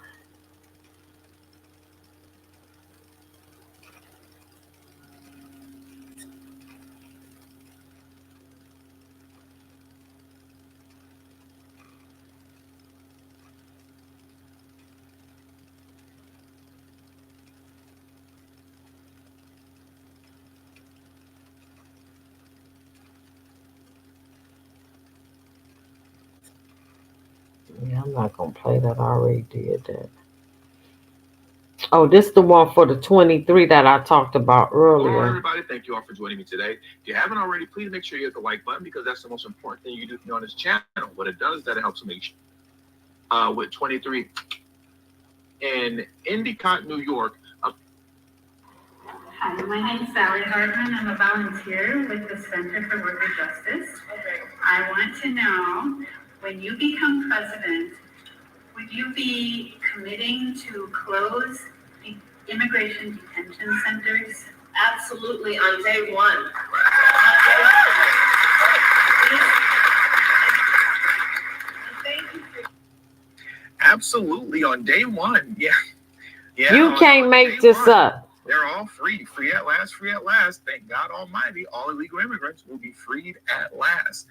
Yeah, I'm not gonna play that. I already did that. Oh, this the one for the 23 that I talked about Hello, earlier. everybody. Thank you all for joining me today. If you haven't already, please make sure you hit the like button because that's the most important thing you do on this channel. What it does is that it helps me with 23 in Endicott, New York. Hi, my name is Sally Hartman. I'm a volunteer with the Center for Worker Justice. I want to know, when you become president, would you be committing to close immigration detention centers? Absolutely, on day one. Absolutely on day one. Yeah. Yeah. You can't make this up. They're all free. Free at last, free at last. Thank God Almighty, all illegal immigrants will be freed at last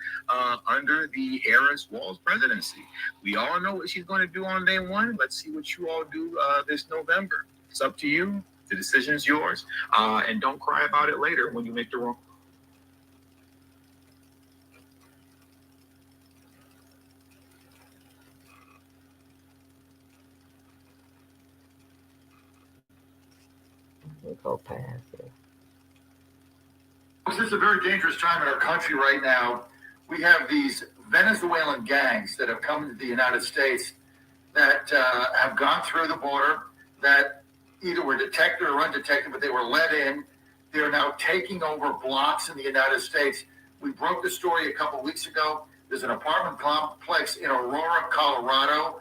under the Harris Walz presidency. We all know what she's going to do on day one. Let's see what you all do this November. It's up to you. The decision is yours. And don't cry about it later when you make the wrong. We'll go past it. This is a very dangerous time in our country right now. We have these Venezuelan gangs that have come into the United States that have gone through the border, that either were detected or undetected, but they were let in. They're now taking over blocks in the United States. We broke the story a couple weeks ago. There's an apartment complex in Aurora, Colorado.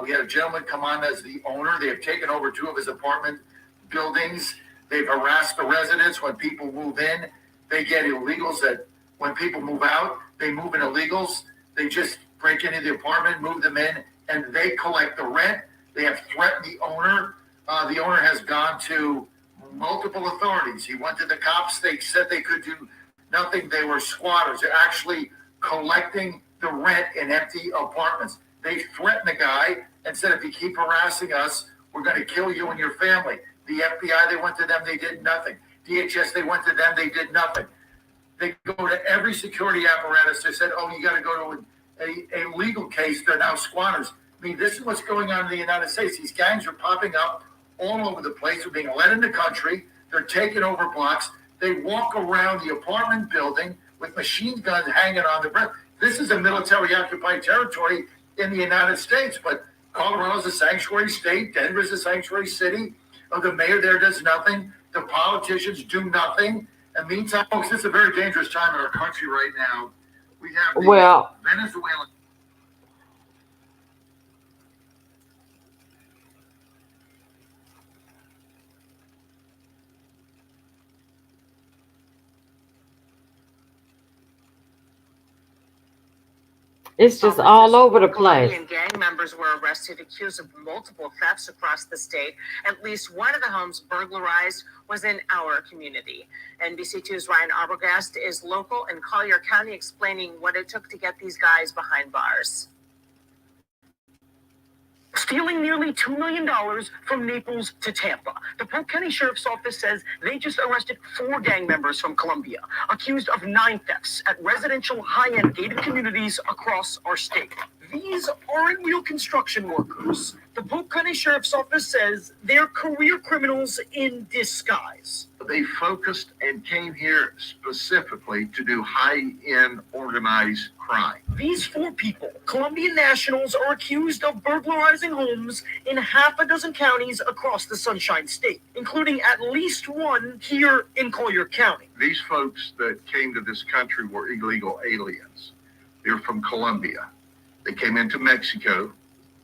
We had a gentleman come on as the owner. They have taken over 2 of his apartment buildings. They've harassed the residents when people move in. They get illegals that when people move out, they move in illegals. They just break into the apartment, move them in, and they collect the rent. They have threatened the owner. The owner has gone to multiple authorities. He went to the cops. They said they could do nothing. They were squatters. They're actually collecting the rent in empty apartments. They threatened the guy and said, if you keep harassing us, we're going to kill you and your family. The FBI, they went to them, they did nothing. DHS, they went to them, they did nothing. They go to every security apparatus. They said, oh, you got to go to a legal case. They're now squatters. I mean, this is what's going on in the United States. These gangs are popping up all over the place. They're being led in the country. They're taking over blocks. They walk around the apartment building with machine guns hanging on the breath. This is a military occupied territory in the United States, but Colorado's a sanctuary state. Denver's a sanctuary city. The mayor there does nothing. The politicians do nothing. And meantime, folks, it's a very dangerous time in our country right now. We have the Venezuelan. It's just all over the place. Colombian gang members were arrested, accused of multiple thefts across the state. At least one of the homes burglarized was in our community. NBC2's Ryan Arbogast is local in Collier County, explaining what it took to get these guys behind bars. Stealing nearly $2 million from Naples to Tampa. The Polk County Sheriff's Office says they just arrested 4 gang members from Colombia, accused of 9 thefts at residential high-end gated communities across our state. These aren't real construction workers. The Polk County Sheriff's Office says they're career criminals in disguise. They focused and came here specifically to do high-end organized crime. These 4 people, Colombian nationals, are accused of burglarizing homes in half a dozen counties across the Sunshine State, including at least one here in Collier County. These folks that came to this country were illegal aliens. They're from Colombia. They came into Mexico,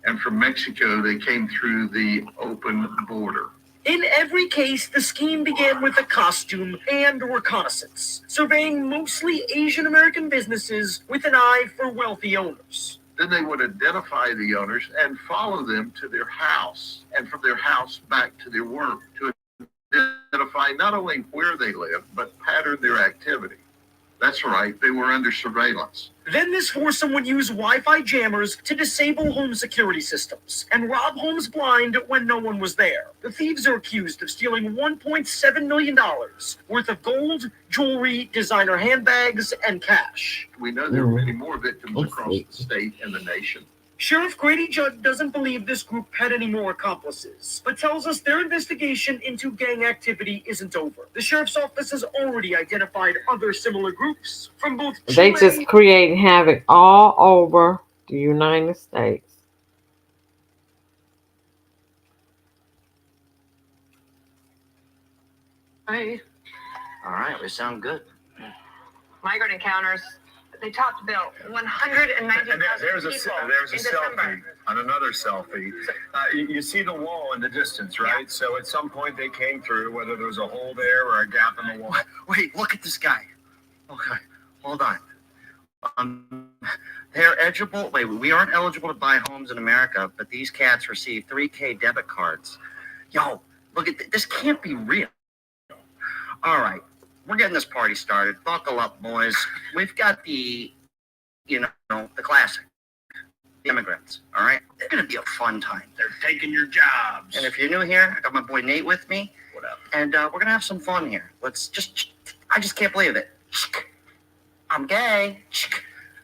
and from Mexico, they came through the open border. In every case, the scheme began with a costume and reconnaissance, surveying mostly Asian American businesses with an eye for wealthy owners. Then they would identify the owners and follow them to their house, and from their house back to their work to identify not only where they live, but pattern their activity. That's right, they were under surveillance. Then this foursome would use Wi-Fi jammers to disable home security systems and rob homes blind when no one was there. The thieves are accused of stealing $1.7 million worth of gold, jewelry, designer handbags, and cash. We know there are many more victims across the state and the nation. Sheriff Grady Judd doesn't believe this group had any more accomplices, but tells us their investigation into gang activity isn't over. The sheriff's office has already identified other similar groups from both They Chile. just create havoc all over the United States. Hey. All right, we sound good. Migrant encounters, they topped about 190,000 There's a in December. selfie on another selfie. You see the wall in the distance, right? Yeah. So at some point they came through, whether there was a hole there or a gap in the wall. Wait, look at this guy. Okay, hold on. They're eligible. Wait, we aren't eligible to buy homes in America, but these cats receive 3K debit cards. Yo, look at this. Can't be real. All right, we're getting this party started. Buckle up, boys. We've got the classic, the immigrants. All right, it's gonna be a fun time. They're taking your jobs. And if you're new here, I got my boy Nate with me. What up? And we're gonna have some fun here. I just can't believe it. I'm gay.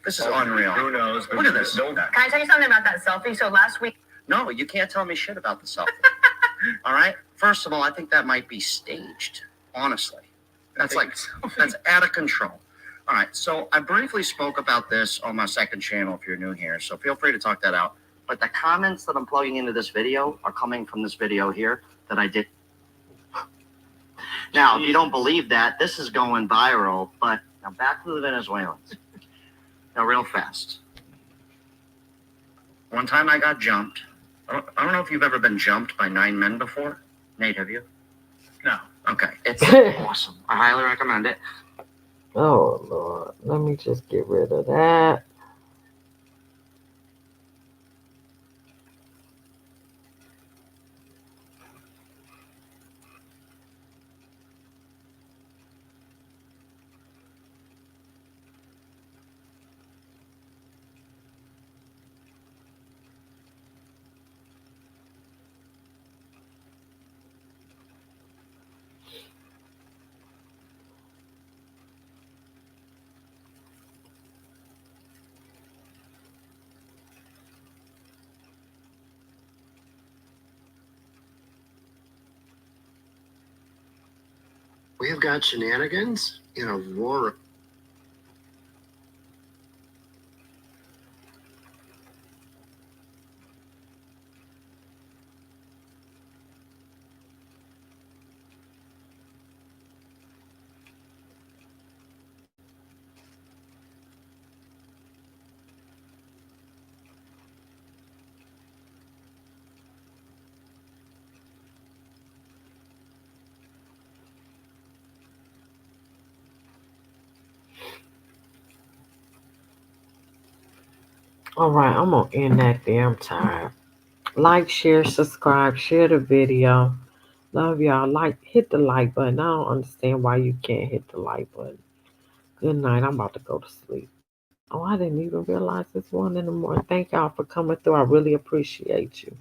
This is unreal. Who knows? Look at this. Can I tell you something about that selfie? So last week, No, you can't tell me shit about the selfie. All right. First of all, I think that might be staged. Honestly, that's out of control. All right. So I briefly spoke about this on my second channel. If you're new here, so feel free to talk that out. But the comments that I'm plugging into this video are coming from this video here that I did. Now, if you don't believe that, this is going viral. But now back to the Venezuelans. Now, real fast. One time I got jumped. I don't know if you've ever been jumped by 9 men before. Nate, have you? No. Okay. It's awesome. I highly recommend it. Oh, Lord. Let me just get rid of that. We have got shenanigans in Aurora. All right, I'm going to end that there. I'm tired. Like, share, subscribe, share the video. Love y'all. Hit the like button. I don't understand why you can't hit the like button. Good night. I'm about to go to sleep. Oh, I didn't even realize it's 1 in the morning. Thank y'all for coming through. I really appreciate you.